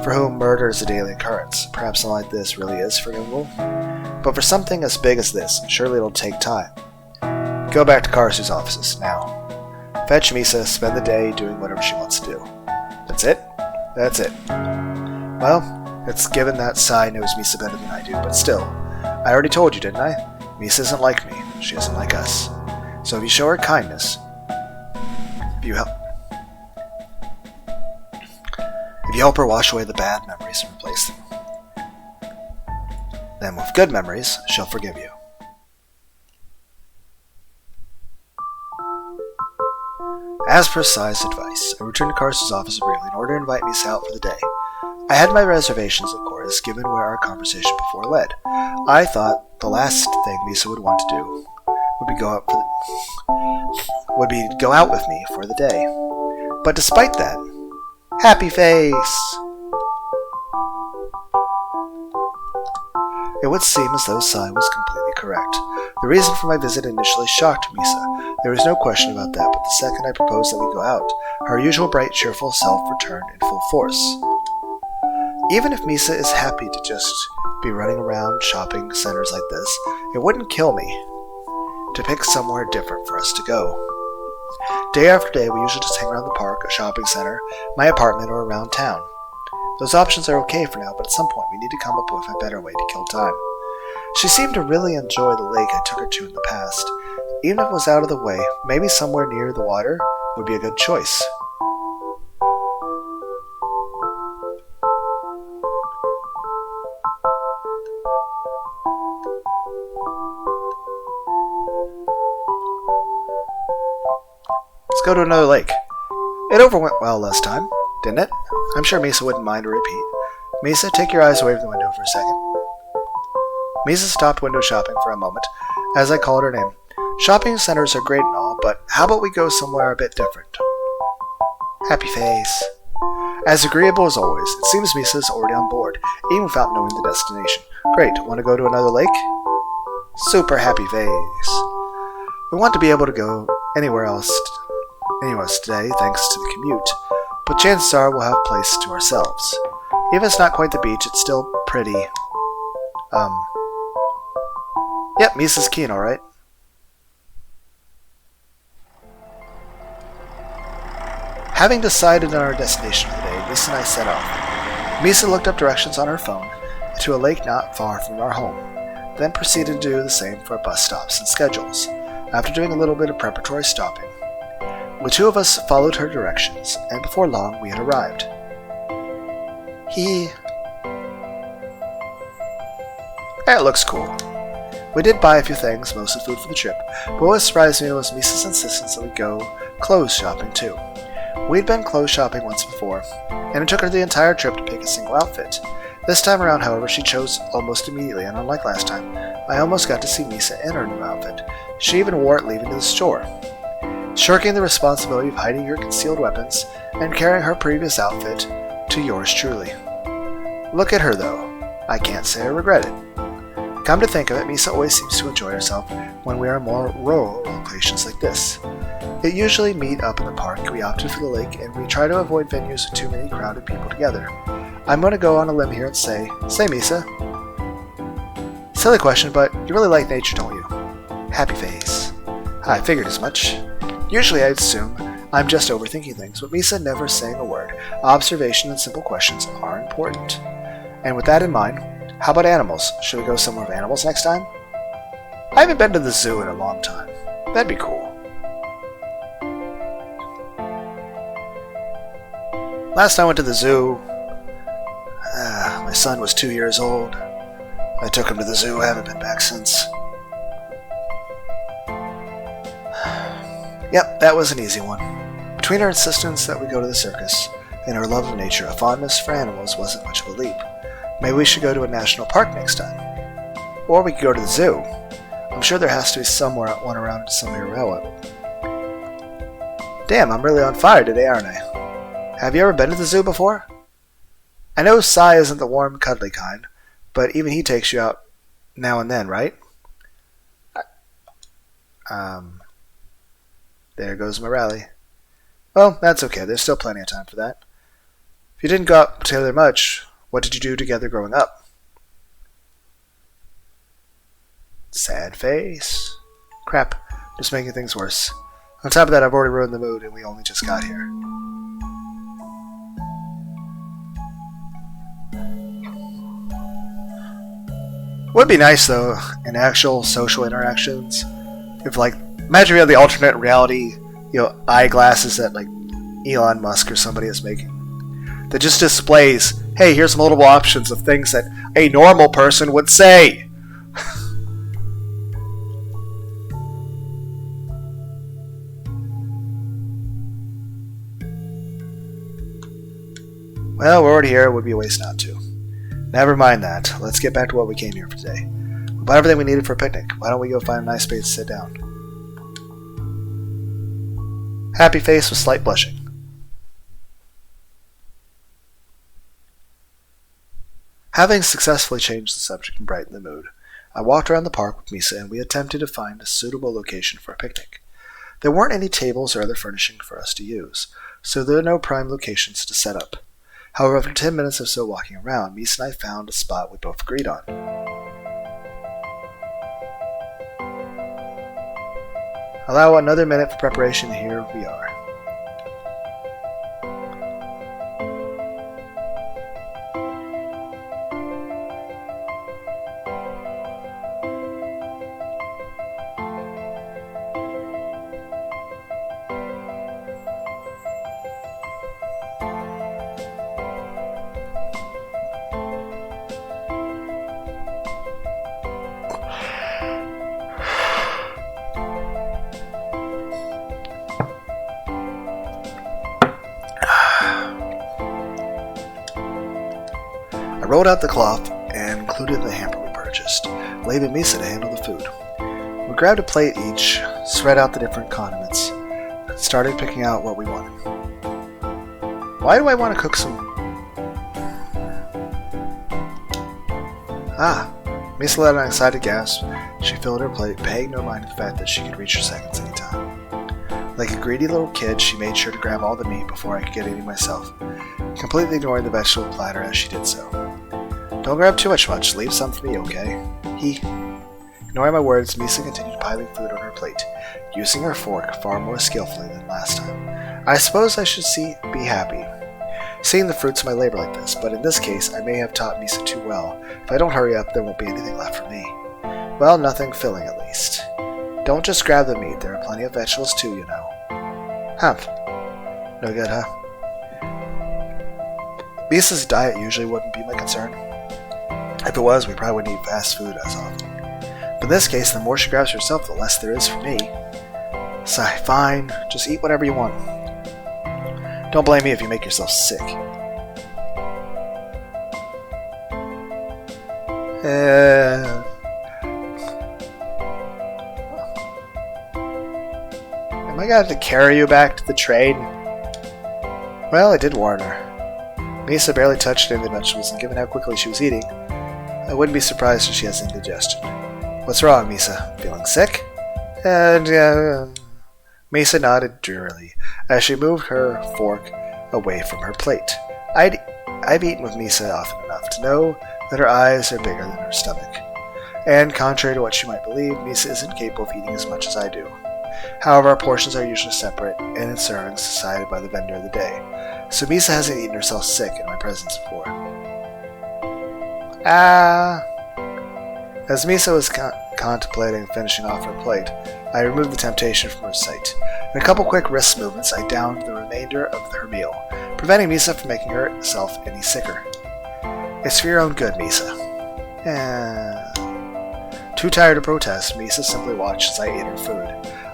for whom murder is a daily occurrence. Perhaps something like this really is forgivable. But for something as big as this, surely it'll take time. Go back to Karasu's offices, now. Fetch Misa, spend the day doing whatever she wants to do. That's it? That's it. Well, it's given that Sai knows Misa better than I do, but still. I already told you, didn't I? Misa isn't like me. She isn't like us. So if you show her kindness, if you help her wash away the bad memories and replace them, then with good memories, she'll forgive you. As per Sai's advice, I returned to Karasu's office briefly in order to invite Misa out for the day. I had my reservations, of course, given where our conversation before led. I thought the last thing Misa would want to do would be go out with me for the day. But despite that, happy face! It would seem as though Sai was completely correct. The reason for my visit initially shocked Misa. There was no question about that, but the second I proposed that we go out, her usual bright, cheerful self returned in full force. Even if Misa is happy to just be running around shopping centers like this, it wouldn't kill me to pick somewhere different for us to go. Day after day, we usually just hang around the park, a shopping center, my apartment, or around town. Those options are okay for now, but at some point we need to come up with a better way to kill time. She seemed to really enjoy the lake I took her to in the past. Even if it was out of the way, maybe somewhere near the water would be a good choice. go to another lake. It overwent well last time, didn't it? I'm sure Misa wouldn't mind a repeat. Misa, take your eyes away from the window for a second. Misa stopped window shopping for a moment as I called her name. Shopping centers are great and all, but how about we go somewhere a bit different? Happy face. As agreeable as always, it seems Misa is already on board, even without knowing the destination. Great, want to go to another lake? Super happy face. We want to be able to go anywhere else today, thanks to the commute, but chances are we'll have a place to ourselves. Even if it's not quite the beach, it's still pretty. Yep, Misa's keen, alright. Having decided on our destination for the day, Misa and I set off. Misa looked up directions on her phone to a lake not far from our home, then proceeded to do the same for bus stops and schedules. After doing a little bit of preparatory stopping, the two of us followed her directions, and before long we had arrived. It looks cool. We did buy a few things, mostly food for the trip, but what surprised me was Misa's insistence that we go clothes shopping too. We'd been clothes shopping once before, and it took her the entire trip to pick a single outfit. This time around, however, she chose almost immediately, and unlike last time, I almost got to see Misa in her new outfit. She even wore it leaving to the store. Shirking the responsibility of hiding your concealed weapons and carrying her previous outfit to yours truly. Look at her, though. I can't say I regret it. Come to think of it, Misa always seems to enjoy herself when we are in more rural locations like this. It usually meet up in the park, we opted for the lake, and we try to avoid venues with too many crowded people together. I'm going to go on a limb here and say Misa. Silly question, but you really like nature, don't you? Happy face. I figured as much. Usually I'd assume I'm just overthinking things, but Misa never saying a word. Observation and simple questions are important. And with that in mind, how about animals? Should we go somewhere with animals next time? I haven't been to the zoo in a long time. That'd be cool. Last time I went to the zoo, my son was 2 years old. I took him to the zoo, haven't been back since. Yep, that was an easy one. Between her insistence that we go to the circus and her love of nature, a fondness for animals wasn't much of a leap. Maybe we should go to a national park next time. Or we could go to the zoo. I'm sure there has to be one around somewhere around. Damn, I'm really on fire today, aren't I? Have you ever been to the zoo before? I know Sai isn't the warm, cuddly kind, but even he takes you out now and then, right? There goes my rally. Well, that's okay. There's still plenty of time for that. If you didn't go out together much, what did you do together growing up? Sad face. Crap. Just making things worse. On top of that, I've already ruined the mood, and we only just got here. Would be nice, though, in actual social interactions, if, imagine we had the alternate reality, eyeglasses that, Elon Musk or somebody is making, that just displays, hey, here's multiple options of things that a normal person would say. Well, we're already here. It would be a waste not to. Never mind that. Let's get back to what we came here for today. We bought everything we needed for a picnic. Why don't we go find a nice space to sit down? Happy face with slight blushing. Having successfully changed the subject and brightened the mood, I walked around the park with Misa and we attempted to find a suitable location for a picnic. There weren't any tables or other furnishing for us to use, so there were no prime locations to set up. However, after 10 minutes or so walking around, Misa and I found a spot we both agreed on. Allow another minute for preparation, and here we are. rolled out the cloth and included the hamper we purchased, leaving Misa to handle the food. We grabbed a plate each, spread out the different condiments, and started picking out what we wanted. Why do I want to cook some... Misa let out an excited gasp. She filled her plate, paying no mind to the fact that she could reach her seconds anytime. Like a greedy little kid, she made sure to grab all the meat before I could get any myself, completely ignoring the vegetable platter as she did so. Don't grab too much, leave some for me, okay? Ignoring my words, Misa continued piling food on her plate, using her fork far more skillfully than last time. I suppose I should be happy, seeing the fruits of my labor like this, but in this case I may have taught Misa too well. If I don't hurry up, there won't be anything left for me. Well, nothing filling at least. Don't just grab the meat, there are plenty of vegetables too, you know. Humph. No good, huh? Misa's diet usually wouldn't be my concern. If it was, we probably wouldn't eat fast food as often. But in this case, the more she grabs herself, the less there is for me. Sigh, fine, just eat whatever you want. Don't blame me if you make yourself sick. Am I gonna have to carry you back to the train? Well, I did warn her. Misa barely touched any of the vegetables, and given how quickly she was eating, I wouldn't be surprised if she has indigestion. What's wrong, Misa? Feeling sick? Misa nodded drearily as she moved her fork away from her plate. I've eaten with Misa often enough to know that her eyes are bigger than her stomach. And contrary to what she might believe, Misa isn't capable of eating as much as I do. However, our portions are usually separate, and in servings decided by the vendor of the day. So Misa hasn't eaten herself sick in my presence before. As Misa was contemplating finishing off her plate, I removed the temptation from her sight. In a couple quick wrist movements, I downed the remainder of her meal, preventing Misa from making herself any sicker. It's for your own good, Misa. Too tired to protest, Misa simply watched as I ate her food,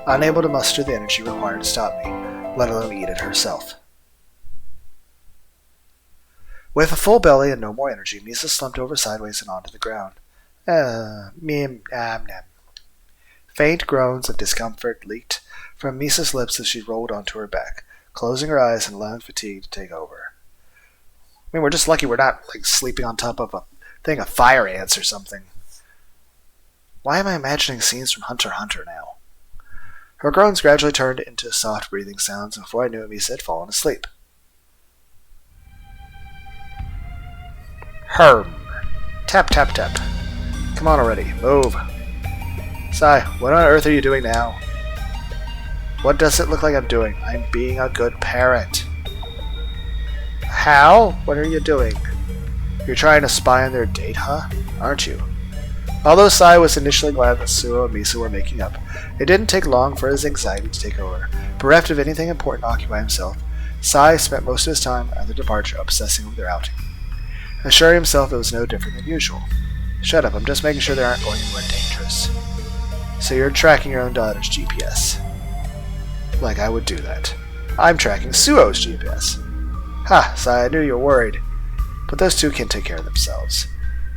unable to muster the energy required to stop me, let alone eat it herself. With a full belly and no more energy, Misa slumped over sideways and onto the ground. Faint groans of discomfort leaked from Misa's lips as she rolled onto her back, closing her eyes and allowing fatigue to take over. I mean, we're just lucky we're not sleeping on top of a thing of fire ants or something. Why am I imagining scenes from Hunter x Hunter now? Her groans gradually turned into soft breathing sounds, and before I knew it, Misa had fallen asleep. Tap, tap, tap. Come on already, move. Sigh, what on earth are you doing now? What does it look like I'm doing? I'm being a good parent. How? What are you doing? You're trying to spy on their date, huh? Aren't you? Although Sai was initially glad that Suo and Misa were making up, it didn't take long for his anxiety to take over. Bereft of anything important to occupy himself, Sai spent most of his time at their departure obsessing over their outing, assuring himself it was no different than usual. Shut up, I'm just making sure they aren't going anywhere dangerous. So you're tracking your own daughter's GPS. Like I would do that. I'm tracking Suo's GPS. Ha, Sai, I knew you were worried. But those two can take care of themselves.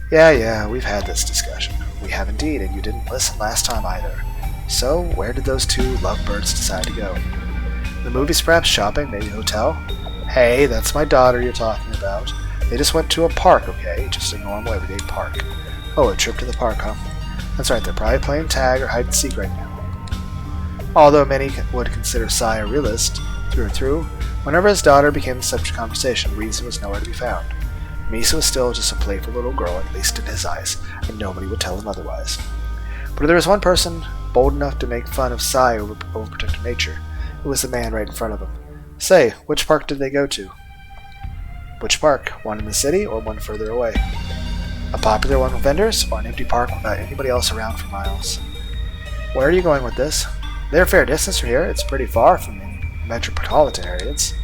Yeah, we've had this discussion. We have indeed, and you didn't listen last time either. So, where did those two lovebirds decide to go? The movies, perhaps? Shopping? Maybe a hotel? Hey, that's my daughter you're talking about. They just went to a park, okay? Just a normal, everyday park. Oh, a trip to the park, huh? That's right, they're probably playing tag or hide and seek right now. Although many would consider Sai a realist, through and through, whenever his daughter became the subject of conversation, reason was nowhere to be found. Misa was still just a playful little girl, at least in his eyes, and nobody would tell him otherwise. But if there was one person bold enough to make fun of Sai over overprotective nature, it was the man right in front of him. Say, which park did they go to? Which park? One in the city or one further away? A popular one with vendors, or an empty park without anybody else around for miles? Where are you going with this? They're a fair distance from here. It's pretty far from any metropolitan areas.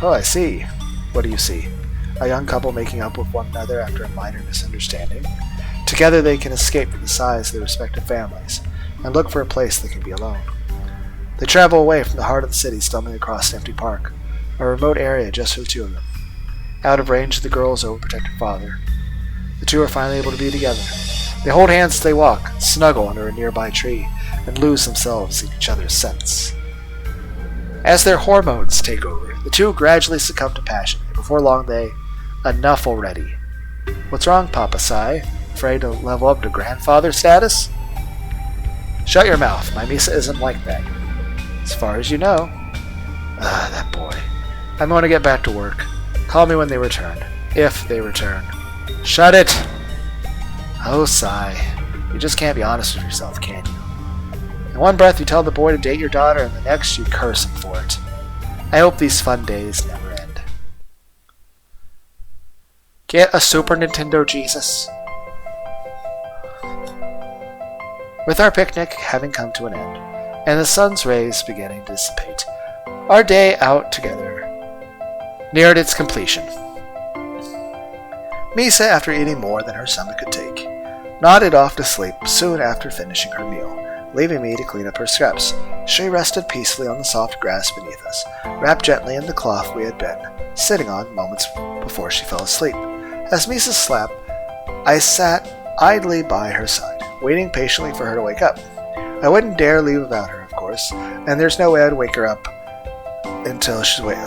Oh, I see. What do you see? A young couple making up with one another after a minor misunderstanding. Together they can escape from the size of their respective families, and look for a place they can be alone. They travel away from the heart of the city, stumbling across an empty park, a remote area just for the two of them, out of range of the girl's overprotective father. The two are finally able to be together. They hold hands as they walk, snuggle under a nearby tree, and lose themselves in each other's scents. As their hormones take over, the two gradually succumb to passion, and before long they... Enough already. What's wrong, Papa Sai? Afraid to level up to grandfather status? Shut your mouth. My Misa isn't like that. As far as you know. Ah, that boy. I'm going to get back to work. Call me when they return. If they return. Shut it! Oh, Sai. You just can't be honest with yourself, can you? In one breath you tell the boy to date your daughter, and the next you curse him for it. I hope these fun days never end. Get a Super Nintendo, Jesus. With our picnic having come to an end, and the sun's rays beginning to dissipate, our day out together neared its completion. Misa, after eating more than her stomach could take, nodded off to sleep soon after finishing her meal, leaving me to clean up her scraps. She rested peacefully on the soft grass beneath us, wrapped gently in the cloth we had been sitting on moments before she fell asleep. As Misa slept, I sat idly by her side, waiting patiently for her to wake up. I wouldn't dare leave without her, of course, and there's no way I'd wake her up until she's awake.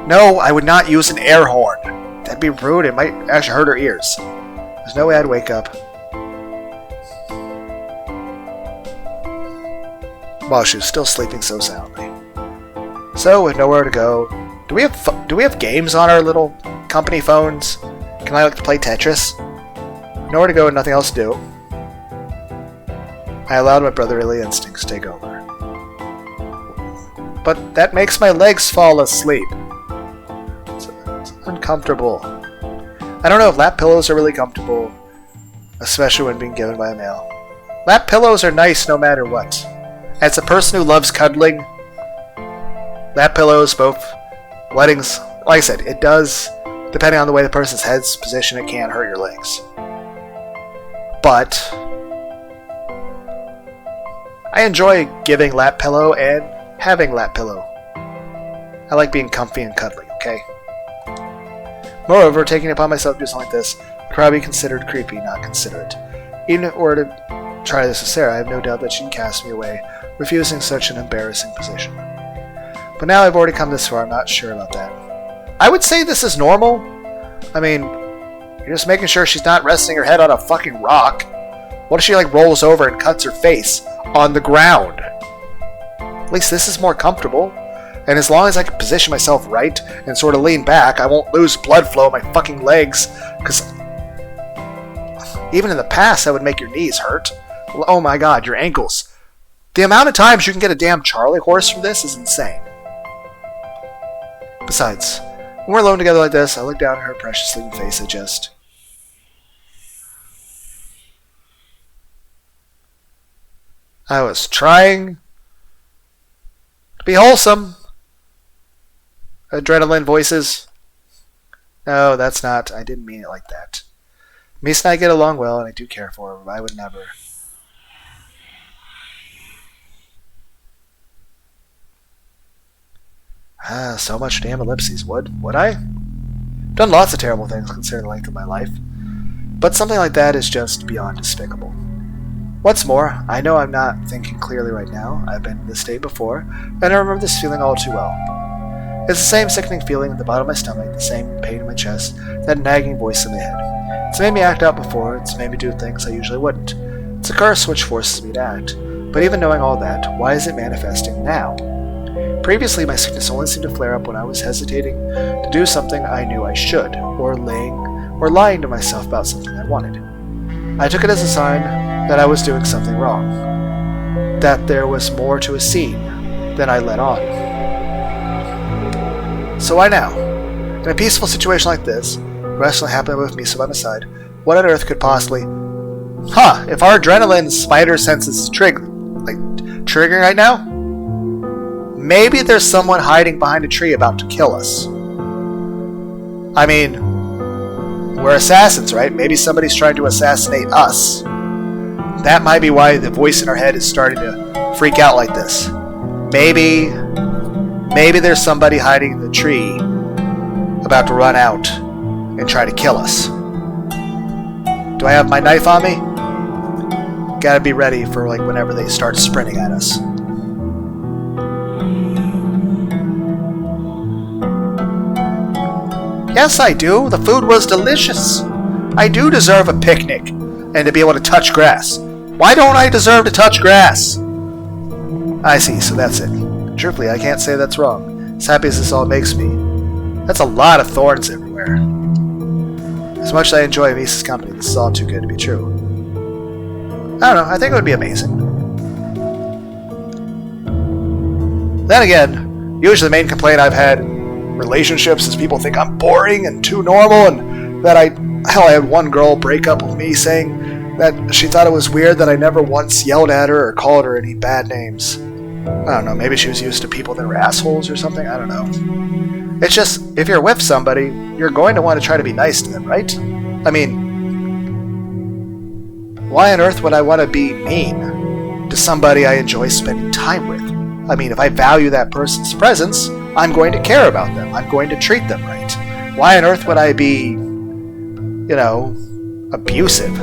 No, I would not use an air horn. That'd be rude. It might actually hurt her ears. There's no way I'd wake up while she was still sleeping so soundly. So, with nowhere to go, do we have games on our little company phones? Can I like to play Tetris? Nowhere to go and nothing else to do. I allowed my brotherly instincts to take over. But that makes my legs fall asleep. It's uncomfortable. I don't know if lap pillows are really comfortable, especially when being given by a male. Lap pillows are nice no matter what. As a person who loves cuddling, lap pillows, both weddings, like I said, it does, depending on the way the person's head's positioned, it can hurt your legs. But I enjoy giving lap pillow and having lap pillow. I like being comfy and cuddly, okay? Moreover, taking it upon myself to do something like this would probably be considered creepy, not considerate. Even if it were to try this with Sarah, I have no doubt that she'd cast me away, refusing such an embarrassing position. But now I've already come this far, I'm not sure about that. I would say this is normal. I mean, you're just making sure she's not resting her head on a fucking rock. What if she like rolls over and cuts her face on the ground? At least this is more comfortable. And as long as I can position myself right and sort of lean back, I won't lose blood flow in my fucking legs. Because even in the past, that would make your knees hurt. Oh my god, your ankles. The amount of times you can get a damn Charlie horse from this is insane. Besides, when we're alone together like this, I look down at her precious sleeping face. I was trying to be wholesome. Adrenaline voices. No, that's not. I didn't mean it like that. Misa and I get along well, and I do care for her, but I would never. So much damn ellipses. Would I? Done lots of terrible things considering the length of my life. But something like that is just beyond despicable. What's more, I know I'm not thinking clearly right now. I've been in this state before, and I remember this feeling all too well. It's the same sickening feeling at the bottom of my stomach, the same pain in my chest, that nagging voice in my head. It's made me act out before, it's made me do things I usually wouldn't. It's a curse which forces me to act. But even knowing all that, why is it manifesting now? Previously, my sickness only seemed to flare up when I was hesitating to do something I knew I should, or lying to myself about something I wanted. I took it as a sign that I was doing something wrong, that there was more to a scene than I let on. So why now? In a peaceful situation like this, wrestling happening with Misa by my side, what on earth could possibly... If our adrenaline spider senses is triggering right now? Maybe there's someone hiding behind a tree about to kill us. I mean, we're assassins, right? Maybe somebody's trying to assassinate us. That might be why the voice in our head is starting to freak out like this. Maybe there's somebody hiding in the tree about to run out and try to kill us. Do I have my knife on me? Gotta be ready for like whenever they start sprinting at us. Yes, I do. The food was delicious. I do deserve a picnic and to be able to touch grass. Why don't I deserve to touch grass? I see, so that's it. Truthfully, I can't say that's wrong. As happy as this all makes me. That's a lot of thorns everywhere. As much as I enjoy Misa's company, this is all too good to be true. I don't know, I think it would be amazing. Then again, usually the main complaint I've had in relationships is people think I'm boring and too normal, and that I had one girl break up with me saying that she thought it was weird that I never once yelled at her or called her any bad names. I don't know, maybe she was used to people that were assholes or something, I don't know. It's just, if you're with somebody, you're going to want to try to be nice to them, right? I mean, why on earth would I want to be mean to somebody I enjoy spending time with? I mean, if I value that person's presence, I'm going to care about them. I'm going to treat them right. Why on earth would I be, abusive?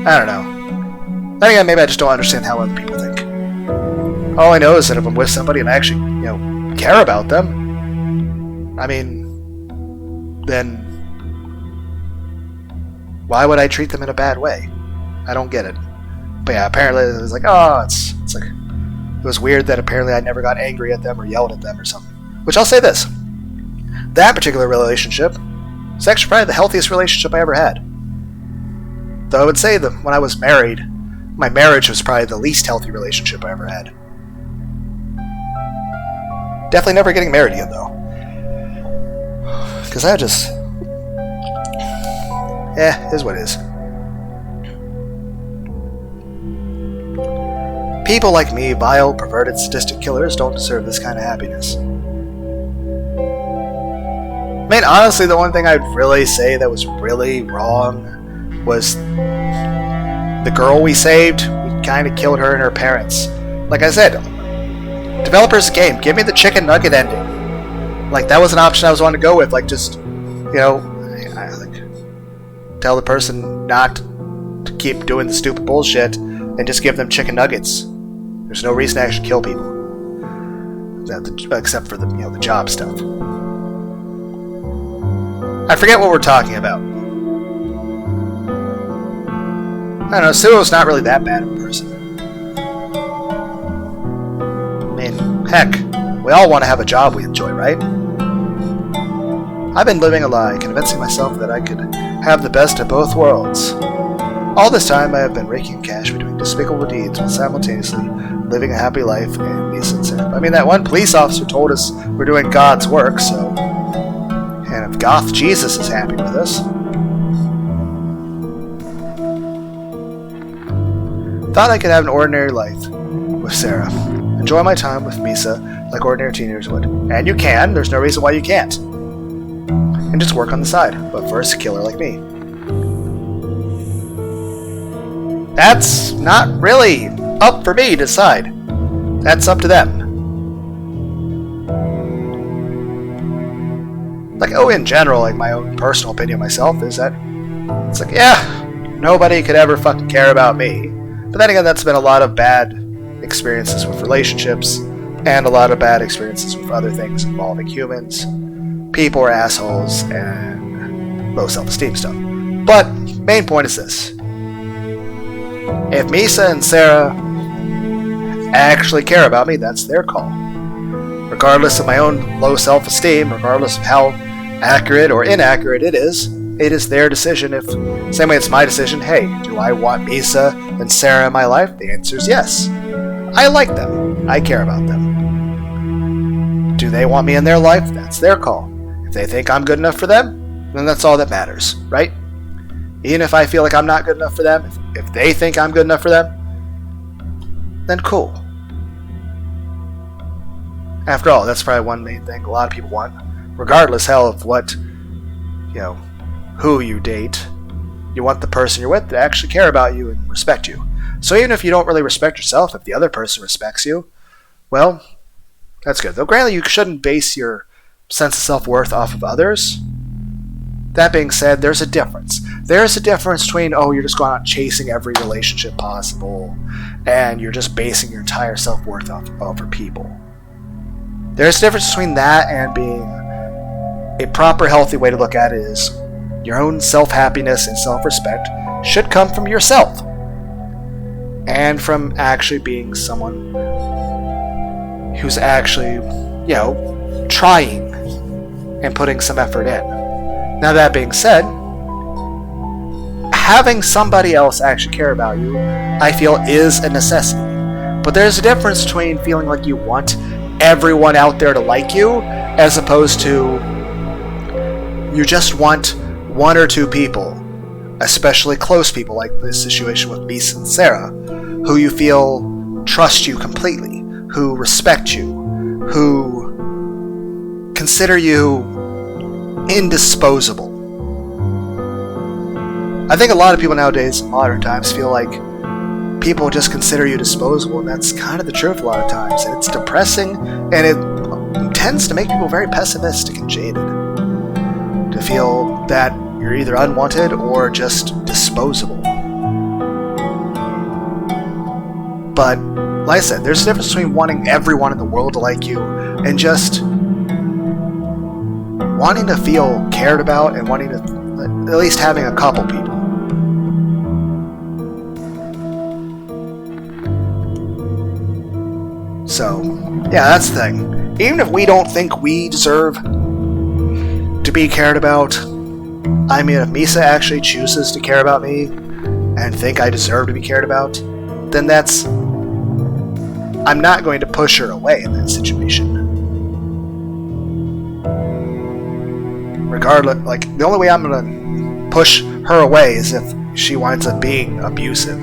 I don't know. Then again, maybe I just don't understand how other people think. All I know is that if I'm with somebody and I actually, care about them, I mean, then why would I treat them in a bad way? I don't get it. But yeah, apparently it was like, it's like, it was weird that apparently I never got angry at them or yelled at them or something. Which I'll say this. That particular relationship was actually probably the healthiest relationship I ever had. Though I would say that when I was married, my marriage was probably the least healthy relationship I ever had. Definitely never getting married again, though. Because I just... is what it is. People like me, vile, perverted, sadistic killers, don't deserve this kind of happiness. I mean, honestly, the one thing I'd really say that was really wrong was the girl we saved. We kind of killed her and her parents. Like I said, developers of the game, give me the chicken nugget ending. Like, that was an option I was wanting to go with. Like, just, tell the person not to keep doing the stupid bullshit and just give them chicken nuggets. There's no reason to actually kill people. Except for the job stuff. I forget what we're talking about. I don't know, Suo's not really that bad of a person. I mean, heck, we all want to have a job we enjoy, right? I've been living a lie, convincing myself that I could have the best of both worlds. All this time I have been raking cash for doing despicable deeds while simultaneously living a happy life and be sincere. I mean, that one police officer told us we're doing God's work, so... And if Goth Jesus is happy with us... Thought I could have an ordinary life with Sarah. Enjoy my time with Misa like ordinary teenagers would. And you can, there's no reason why you can't. And just work on the side, but first kill her like me. That's not really up for me to decide. That's up to them. Like, in general, like, my own personal opinion myself is that it's like, nobody could ever fucking care about me. But then again, that's been a lot of bad experiences with relationships and a lot of bad experiences with other things involving humans. People are assholes and low self-esteem stuff. But main point is this. If Misa and Sarah actually care about me, that's their call. Regardless of my own low self-esteem, regardless of how accurate or inaccurate it is their decision. If same way it's my decision, hey, do I want Misa and Sarah in my life? The answer is yes. I like them. I care about them. Do they want me in their life? That's their call. If they think I'm good enough for them, then that's all that matters, right? Even if I feel like I'm not good enough for them, if they think I'm good enough for them, then cool. After all, that's probably one main thing a lot of people want. Regardless, hell, of what, who you date, you want the person you're with to actually care about you and respect you. So even if you don't really respect yourself, if the other person respects you, well, that's good. Though granted, you shouldn't base your sense of self-worth off of others. That being said, there's a difference. There's a difference between, oh, you're just going out chasing every relationship possible, and you're just basing your entire self-worth off over people. There's a difference between that and being a proper, healthy way to look at it is your own self-happiness and self-respect should come from yourself. And from actually being someone who's actually, trying and putting some effort in. Now that being said, having somebody else actually care about you, I feel, is a necessity. But there's a difference between feeling like you want everyone out there to like you, as opposed to you just want one or two people, especially close people, like this situation with Misa and Sarah, who you feel trust you completely, who respect you, who consider you indisposable. I think a lot of people nowadays in modern times feel like people just consider you disposable, and that's kind of the truth a lot of times. And it's depressing, and it tends to make people very pessimistic and jaded. To feel that you're either unwanted or just disposable. But, like I said, there's a difference between wanting everyone in the world to like you and just wanting to feel cared about and wanting to, at least having a couple people. So, yeah, that's the thing. Even if we don't think we deserve to be cared about, I mean, if Misa actually chooses to care about me and think I deserve to be cared about, then I'm not going to push her away in that situation. Regardless, the only way I'm going to push her away is if she winds up being abusive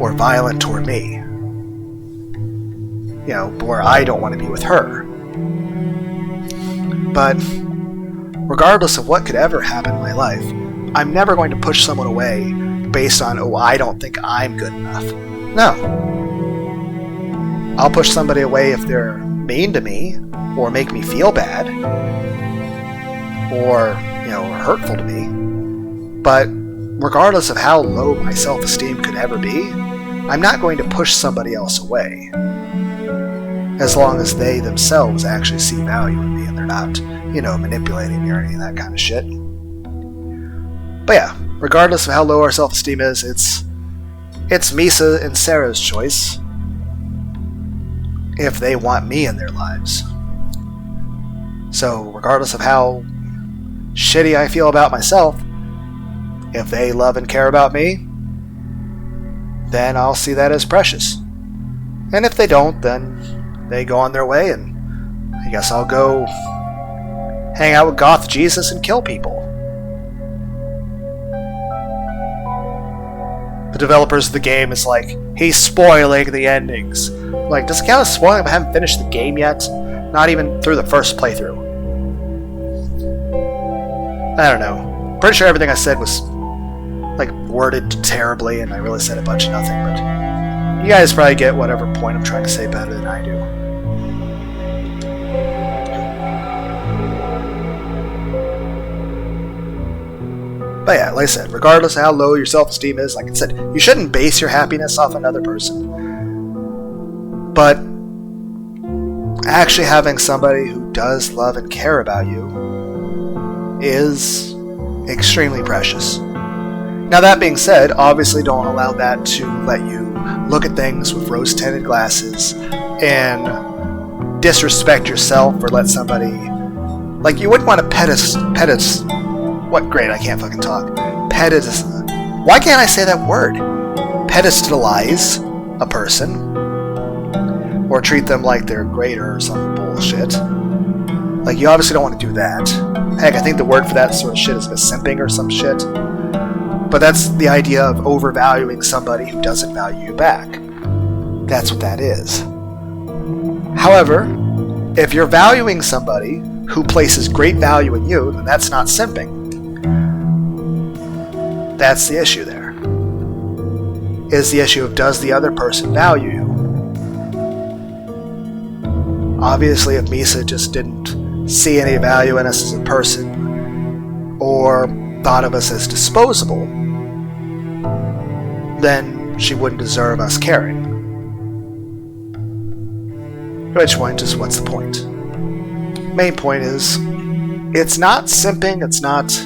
or violent toward me. Where I don't want to be with her. But regardless of what could ever happen in my life, I'm never going to push someone away based on, I don't think I'm good enough. No. I'll push somebody away if they're mean to me, or make me feel bad, or, hurtful to me. But regardless of how low my self-esteem could ever be, I'm not going to push somebody else away. As long as they themselves actually see value in me and they're not, manipulating me or any of that kind of shit. But yeah, regardless of how low our self-esteem is, it's Misa and Sarah's choice if they want me in their lives. So regardless of how shitty I feel about myself, if they love and care about me, then I'll see that as precious. And if they don't, then they go on their way, and I guess I'll go hang out with Goth Jesus and kill people. The developers of the game is like, he's spoiling the endings. Does it count as spoiling if I haven't finished the game yet? Not even through the first playthrough. I don't know. Pretty sure everything I said was, worded terribly, and I really said a bunch of nothing, but you guys probably get whatever point I'm trying to say better than I do. But yeah, like I said, regardless of how low your self-esteem is, like I said, you shouldn't base your happiness off another person. But actually having somebody who does love and care about you is extremely precious. Now that being said, obviously don't allow that to let you look at things with rose-tinted glasses and disrespect yourself or let somebody... you wouldn't want to what? Great, I can't fucking talk. Why can't I say that word? Pedestalize a person. Or treat them like they're greater or some bullshit. You obviously don't want to do that. Heck, I think the word for that sort of shit is simping or some shit. But that's the idea of overvaluing somebody who doesn't value you back. That's what that is. However, if you're valuing somebody who places great value in you, then that's not simping. That's the issue there. Is the issue of, does the other person value you? Obviously, if Misa just didn't see any value in us as a person, or thought of us as disposable, then she wouldn't deserve us caring. At which point, just what's the point? Main point is, it's not simping, it's not,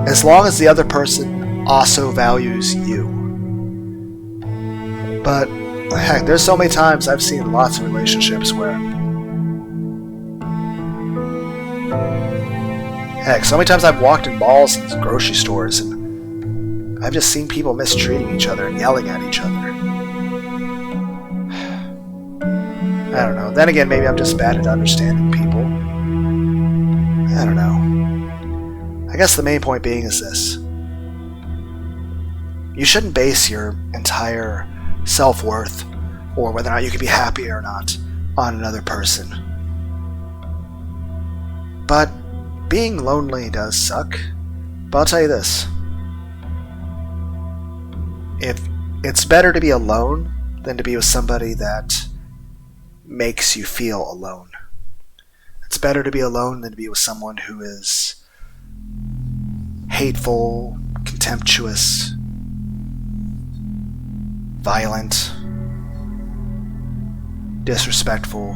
as long as the other person also values you. But, heck, there's so many times I've seen lots of relationships where, heck, so many times I've walked in malls and grocery stores and I've just seen people mistreating each other and yelling at each other. I don't know. Then again, maybe I'm just bad at understanding people. I don't know. I guess the main point being is this. You shouldn't base your entire self-worth, or whether or not you can be happy or not, on another person. But being lonely does suck. But I'll tell you this. If it's better to be alone than to be with somebody that makes you feel alone. It's better to be alone than to be with someone who is hateful, contemptuous, violent, disrespectful.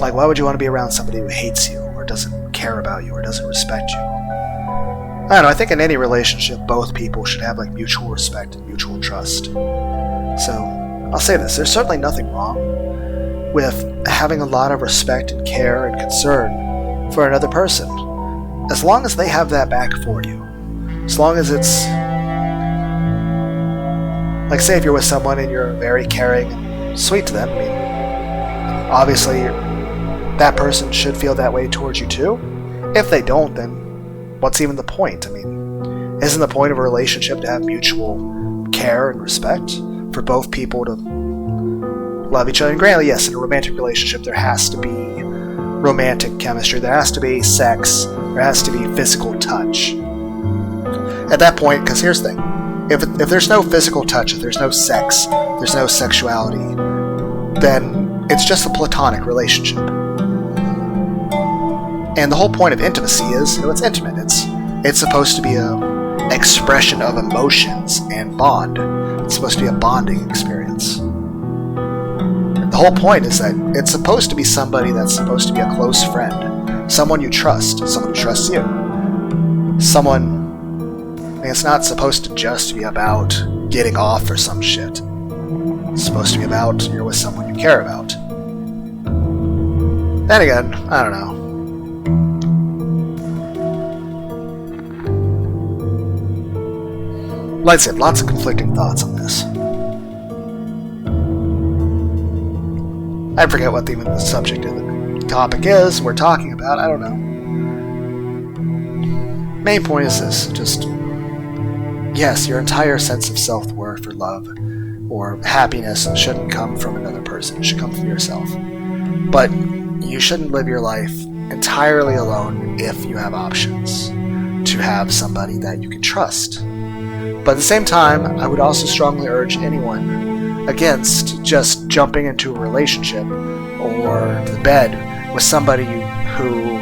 Like, why would you want to be around somebody who hates you, or doesn't care about you, or doesn't respect you? I don't know, I think in any relationship, both people should have, like, mutual respect and mutual trust. So, I'll say this, there's certainly nothing wrong with having a lot of respect and care and concern for another person, as long as they have that back for you. As long as it's, like, say if you're with someone and you're very caring and sweet to them, I mean, obviously that person should feel that way towards you too. If they don't, then what's even the point? I mean, isn't the point of a relationship to have mutual care and respect for both people to love each other? And granted, yes, in a romantic relationship there has to be romantic chemistry, there has to be sex, there has to be physical touch. At that point, because here's the thing, if there's no physical touch, if there's no sex, there's no sexuality, then it's just a platonic relationship. And the whole point of intimacy is, it's intimate. It's supposed to be an expression of emotions and bond. It's supposed to be a bonding experience. The whole point is that it's supposed to be somebody that's supposed to be a close friend. Someone you trust. Someone who trusts you. It's not supposed to just be about getting off or some shit. It's supposed to be about you're with someone you care about. Then again, I don't know. Like I said, lots of conflicting thoughts on this. I forget what even the subject of the topic is we're talking about. I don't know. Main point is this. Just, yes, your entire sense of self-worth or love or happiness shouldn't come from another person. It should come from yourself. But you shouldn't live your life entirely alone if you have options to have somebody that you can trust. But at the same time, I would also strongly urge anyone against just jumping into a relationship or the bed with somebody who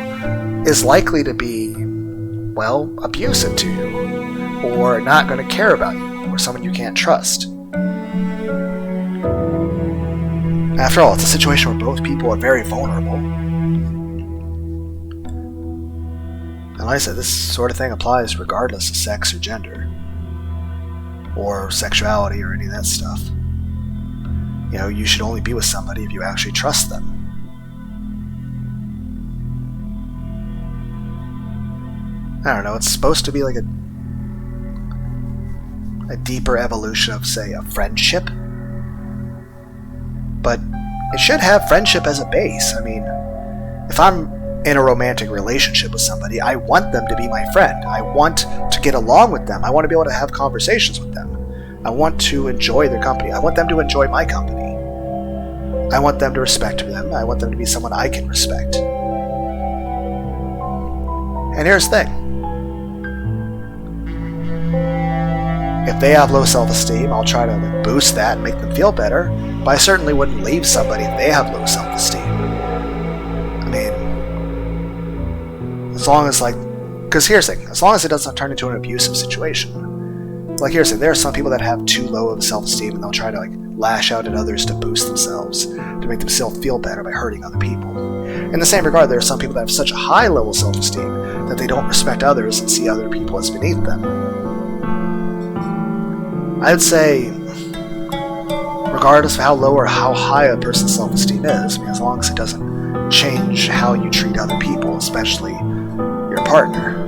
is likely to be, well, abusive to you, or not going to care about you, or someone you can't trust. After all, it's a situation where both people are very vulnerable. And like I said, this sort of thing applies regardless of sex or gender, or sexuality, or any of that stuff. You know, you should only be with somebody if you actually trust them. I don't know, it's supposed to be like a deeper evolution of, say, a friendship. But it should have friendship as a base. I mean, if I'm in a romantic relationship with somebody, I want them to be my friend. I want to get along with them. I want to be able to have conversations with them. I want to enjoy their company. I want them to enjoy my company. I want them to respect them. I want them to be someone I can respect. And here's the thing. If they have low self-esteem, I'll try to boost that and make them feel better, but I certainly wouldn't leave somebody if they have low self-esteem. long as, like, because here's the thing, as long as it doesn't turn into an abusive situation. Like, here's the thing, there are some people that have too low of self-esteem and they'll try to, like, lash out at others to boost themselves, to make themselves feel better by hurting other people. In the same regard, there are some people that have such a high level of self-esteem that they don't respect others and see other people as beneath them. I would say, regardless of how low or how high a person's self-esteem is, I mean, as long as it doesn't change how you treat other people, especially your partner.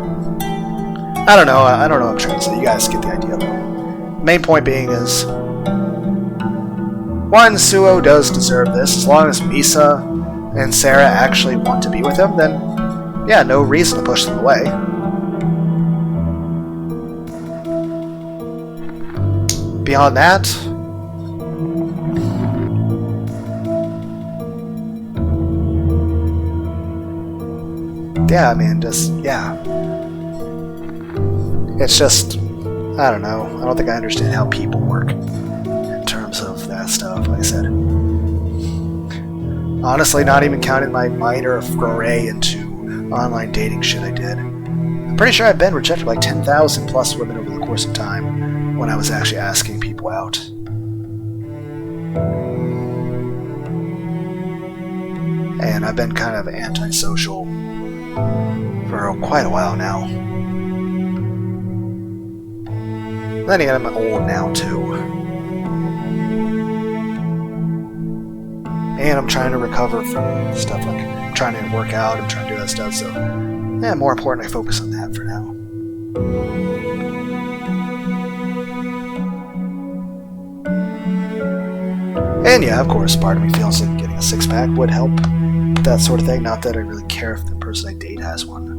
I don't know what I'm trying to say. You guys get the idea, though. Main point being is, one, Suo does deserve this. As long as Misa and Sarah actually want to be with him, then, yeah, no reason to push them away. Beyond that, yeah, I mean, it's just, I don't know. I don't think I understand how people work in terms of that stuff, like I said. Honestly, not even counting my minor foray into online dating shit I did. I'm pretty sure I've been rejected by 10,000 plus women over the course of time when I was actually asking people out. And I've been kind of antisocial for quite a while now. Then again, I'm old now too. And I'm trying to recover from stuff like I'm trying to work out, I'm trying to do that stuff, so yeah, more important I focus on that for now. And yeah, of course, part of me feels like getting a six-pack would help, that sort of thing. Not that I really care if the person I date has one.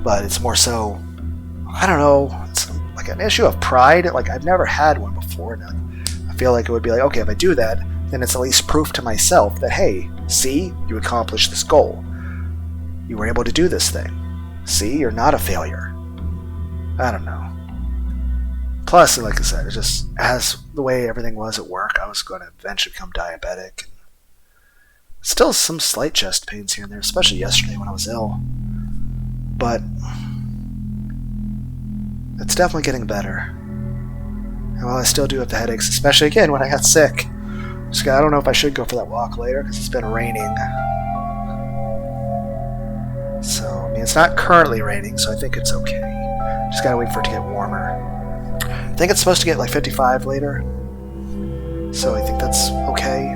But it's more so, I don't know, it's like an issue of pride. Like, I've never had one before, and I feel like it would be like, okay, if I do that, then it's at least proof to myself that, hey, see, you accomplished this goal. You were able to do this thing. See, you're not a failure. I don't know. Plus, like I said, it just, as the way everything was at work, I was going to eventually become diabetic. Still some slight chest pains here and there, especially yesterday when I was ill. But it's definitely getting better. And while I still do have the headaches, especially again when I got sick, I don't know if I should go for that walk later because it's been raining. So, I mean, it's not currently raining, so I think it's okay. Just gotta wait for it to get warmer. I think it's supposed to get like 55 later, so I think that's okay.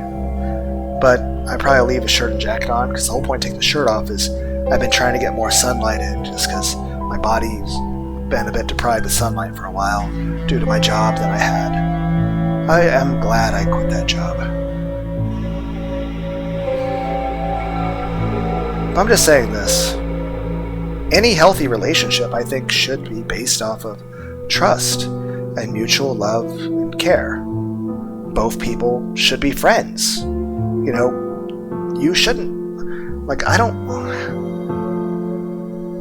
But I probably leave a shirt and jacket on because the whole point of taking the shirt off is I've been trying to get more sunlight in just because my body's been a bit deprived of sunlight for a while due to my job that I had. I am glad I quit that job. I'm just saying this. Any healthy relationship, I think, should be based off of trust and mutual love and care. Both people should be friends. You know, you shouldn't, like, I don't,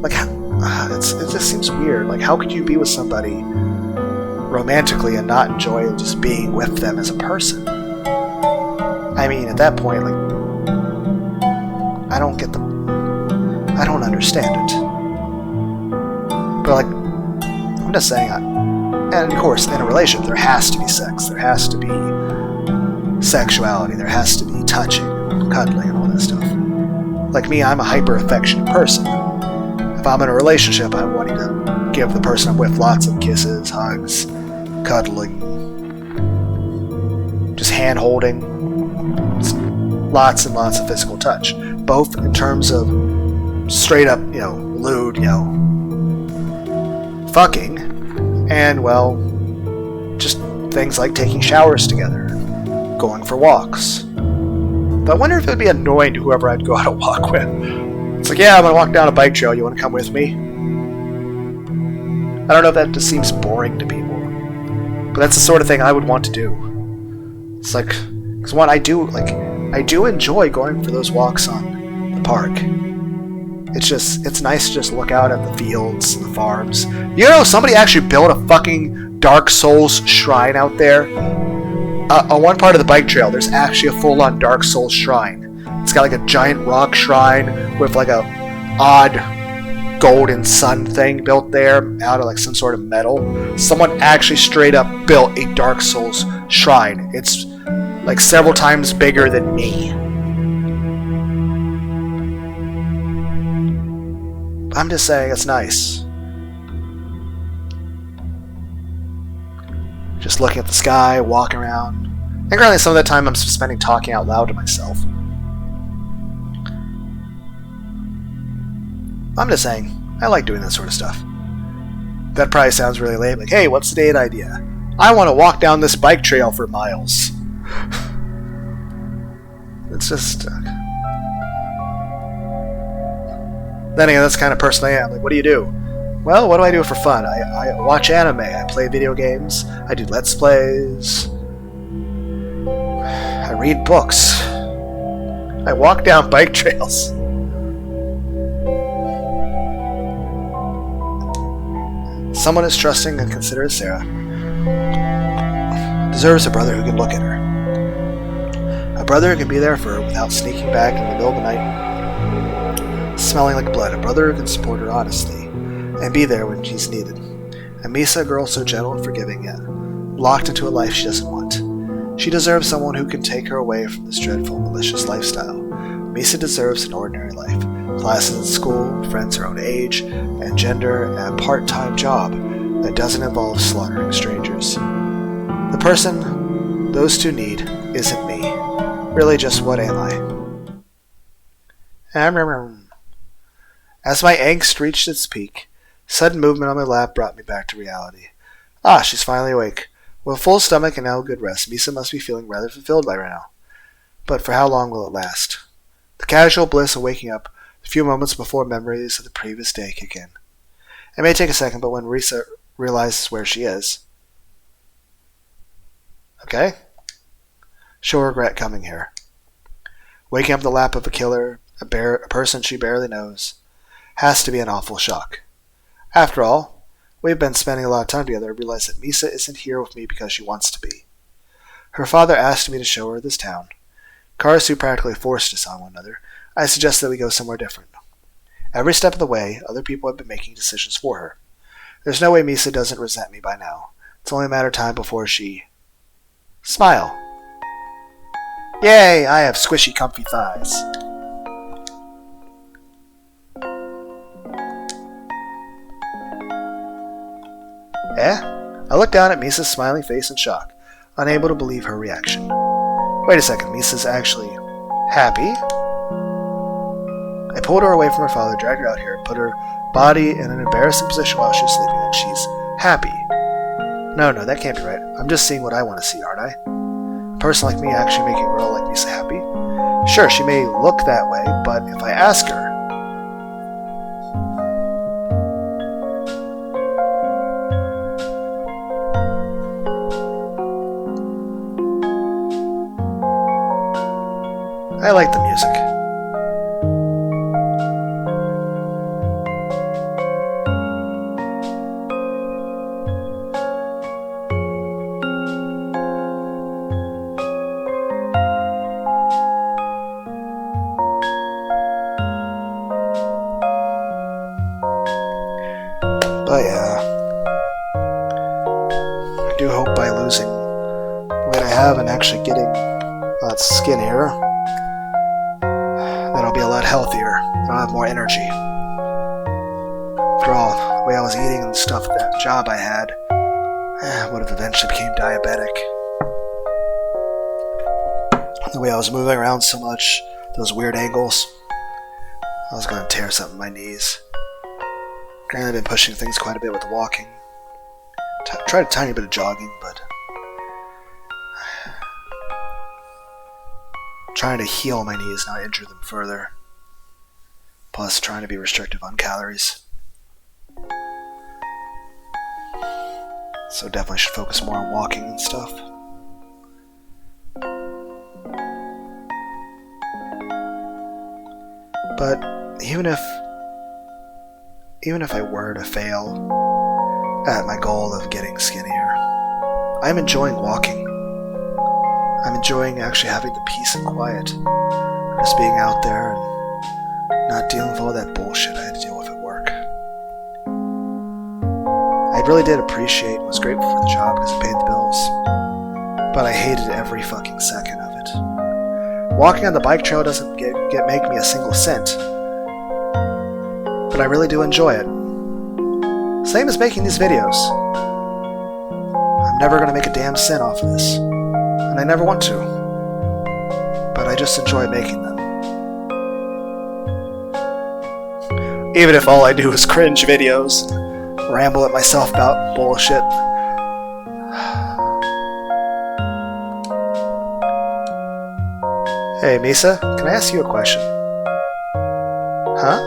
like, it just seems weird. Like, how could you be with somebody romantically and not enjoy just being with them as a person? I mean, at that point, like, I don't understand it. But, like, I'm just saying, and of course, in a relationship, there has to be sex, there has to be sexuality, there has to be touching, cuddling, and all that stuff. Like me, I'm a hyper-affectionate person. If I'm in a relationship, I'm wanting to give the person I'm with lots of kisses, hugs, cuddling, just hand-holding, lots and lots of physical touch. Both in terms of straight up, lewd, fucking, and, well, just things like taking showers together, going for walks. But I wonder if it would be annoying to whoever I'd go out and walk with. It's like, yeah, I'm going to walk down a bike trail, you want to come with me? I don't know if that just seems boring to people. But that's the sort of thing I would want to do. It's like, because one, I do enjoy going for those walks on the park. It's nice to just look out at the fields and the farms. Somebody actually built a fucking Dark Souls shrine out there. On one part of the bike trail, there's actually a full-on Dark Souls shrine. It's got like a giant rock shrine with like a odd golden sun thing built there out of like some sort of metal. Someone actually straight up built a Dark Souls shrine. It's like several times bigger than me. I'm just saying it's nice. Just looking at the sky, walking around. And currently some of that time I'm spending talking out loud to myself. I'm just saying, I like doing that sort of stuff. That probably sounds really lame, like, hey, what's the date idea? I want to walk down this bike trail for miles. It's just... Then again, that's the kind of person I am. Like, what do you do? Well, what do I do for fun? I watch anime, I play video games, I do Let's Plays, I read books, I walk down bike trails. Someone as trusting and considerate as Sarah deserves a brother who can look at her. A brother who can be there for her without sneaking back in the middle of the night, smelling like blood. A brother who can support her honestly and be there when she's needed. And Misa, a girl so gentle and forgiving yet locked into a life she doesn't want. She deserves someone who can take her away from this dreadful, malicious lifestyle. Misa deserves an ordinary life. Classes in school, friends her own age and gender, and a part-time job that doesn't involve slaughtering strangers. The person those two need isn't me. Really, just what am I? As my angst reached its peak, sudden movement on my lap brought me back to reality. Ah, she's finally awake. With a full stomach and now a good rest, Misa must be feeling rather fulfilled by right now. But for how long will it last? The casual bliss of waking up a few moments before memories of the previous day kick in. It may take a second, but when Risa realizes where she is... Okay? She'll regret coming here. Waking up in the lap of a killer, a person she barely knows, has to be an awful shock. After all, we've been spending a lot of time together. I realize that Misa isn't here with me because she wants to be. Her father asked me to show her this town. Karasu practically forced us on one another. I suggest that we go somewhere different. Every step of the way, other people have been making decisions for her. There's no way Misa doesn't resent me by now. It's only a matter of time before she... Smile. Yay, I have squishy, comfy thighs. I looked down at Misa's smiling face in shock, unable to believe her reaction. Wait a second, Misa's actually happy? I pulled her away from her father, dragged her out here, put her body in an embarrassing position while she was sleeping, and she's happy. No, that can't be right. I'm just seeing what I want to see, aren't I? A person like me actually making a girl like Misa happy? Sure, she may look that way, but if I ask her... I like the music. But yeah, I do hope by losing the weight I have and actually getting a lot skinnier, that I'll be a lot healthier and I'll have more energy. After all, the way I was eating and stuff at that job I had, I would have eventually became diabetic. The way I was moving around so much, those weird angles, I was going to tear something in my knees. Granted, I've been pushing things quite a bit with the walking. Tried a tiny bit of jogging, but... trying to heal my knees, not injure them further. Plus, trying to be restrictive on calories. So definitely should focus more on walking and stuff. But even if I were to fail at my goal of getting skinnier, I'm enjoying walking. I'm enjoying actually having the peace and quiet. Just being out there and not dealing with all that bullshit I had to deal with at work. I really did appreciate and was grateful for the job because it paid the bills. But I hated every fucking second of it. Walking on the bike trail doesn't make me a single cent. But I really do enjoy it. Same as making these videos. I'm never going to make a damn cent off of this. And I never want to. But I just enjoy making them. Even if all I do is cringe videos, ramble at myself about bullshit. Hey, Misa, can I ask you a question? Huh?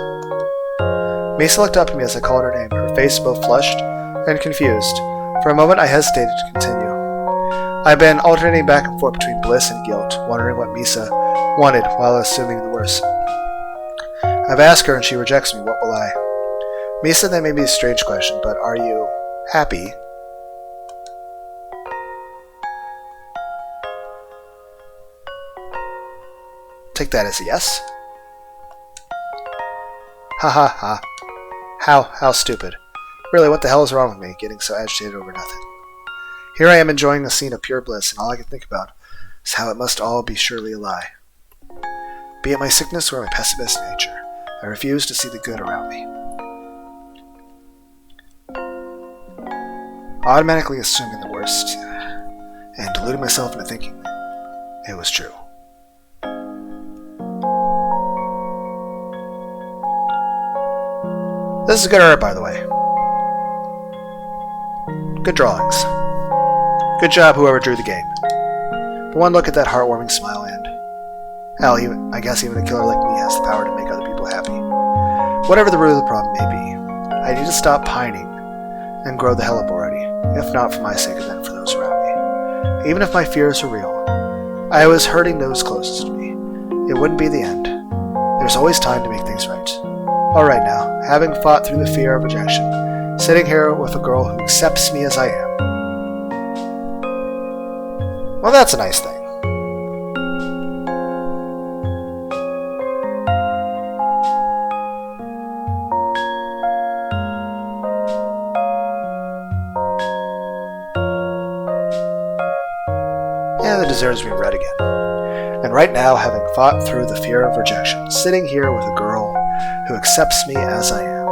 Misa looked up at me as I called her name, her face both flushed and confused. For a moment I hesitated to continue. I've been alternating back and forth between bliss and guilt, wondering what Misa wanted while assuming the worst. I've asked her and she rejects me. What will I? Misa, that may be a strange question, but are you happy? Take that as a yes. Ha ha ha. How stupid. Really, what the hell is wrong with me, getting so agitated over nothing? Here I am enjoying a scene of pure bliss, and all I can think about is how it must all be surely a lie. Be it my sickness or my pessimist nature, I refuse to see the good around me. Automatically assuming the worst, and deluding myself into thinking it was true. This is good art, by the way. Good drawings. Good job, whoever drew the game. But one look at that heartwarming smile and... hell, I guess even a killer like me has the power to make other people happy. Whatever the root of the problem may be, I need to stop pining and grow the hell up already, if not for my sake and then for those around me. Even if my fears are real, I was hurting those closest to me. It wouldn't be the end. There's always time to make things right. Alright now, having fought through the fear of rejection, sitting here with a girl who accepts me as I am. Well, that's a nice thing. Yeah, the deserves being read again. And right now, having fought through the fear of rejection, sitting here with a girl who accepts me as I am.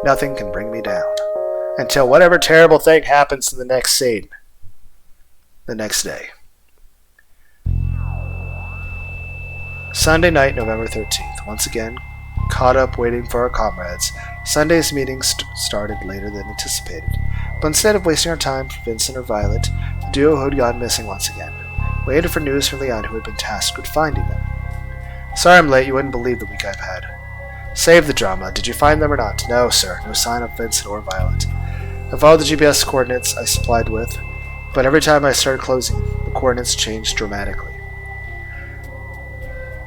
Nothing can bring me down until whatever terrible thing happens in the next scene. The next day. Sunday night, November 13th. Once again, caught up waiting for our comrades. Sunday's meeting started later than anticipated. But instead of wasting our time for Vincent or Violet, the duo who had gone missing once again waited for news from Leon, who had been tasked with finding them. Sorry I'm late, you wouldn't believe the week I've had. Save the drama. Did you find them or not? No, sir. No sign of Vincent or Violet. I followed the GPS coordinates I supplied with, but every time I started closing, the coordinates changed dramatically.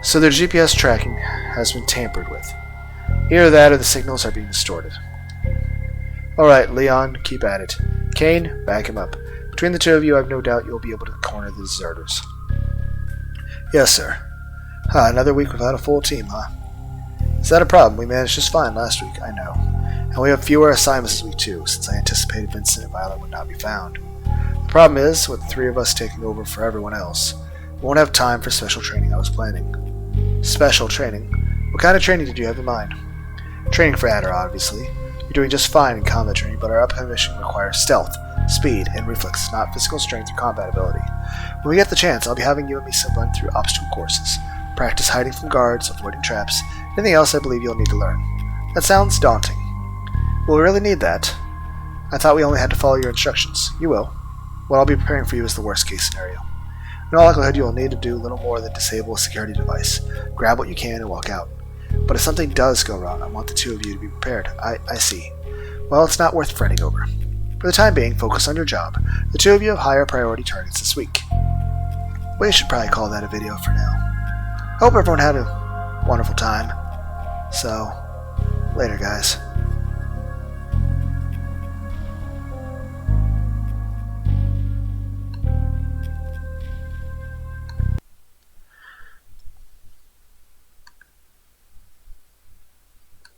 So their GPS tracking has been tampered with. Either that or the signals are being distorted. Alright, Leon, keep at it. Kane, back him up. Between the two of you, I've no doubt you'll be able to corner the deserters. Yes, sir. Another week without a full team, huh? Is that a problem? We managed just fine last week, I know. And we have fewer assignments this week too, since I anticipated Vincent and Violet would not be found. The problem is, with the three of us taking over for everyone else, we won't have time for special training I was planning. Special training? What kind of training did you have in mind? Training for Adder, obviously. You're doing just fine in combat training, but our upcoming mission requires stealth, speed, and reflexes, not physical strength or combat ability. When we get the chance, I'll be having you and Misa run through obstacle courses, practice hiding from guards, avoiding traps, anything else I believe you'll need to learn. That sounds daunting. Will we really need that? I thought we only had to follow your instructions. You will. What I'll be preparing for you is the worst case scenario. In all likelihood, you will need to do little more than disable a security device, grab what you can, and walk out. But if something does go wrong, I want the two of you to be prepared. I see. Well, it's not worth fretting over. For the time being, focus on your job. The two of you have higher priority targets this week. We should probably call that a video for now. Hope everyone had a wonderful time. So, later guys.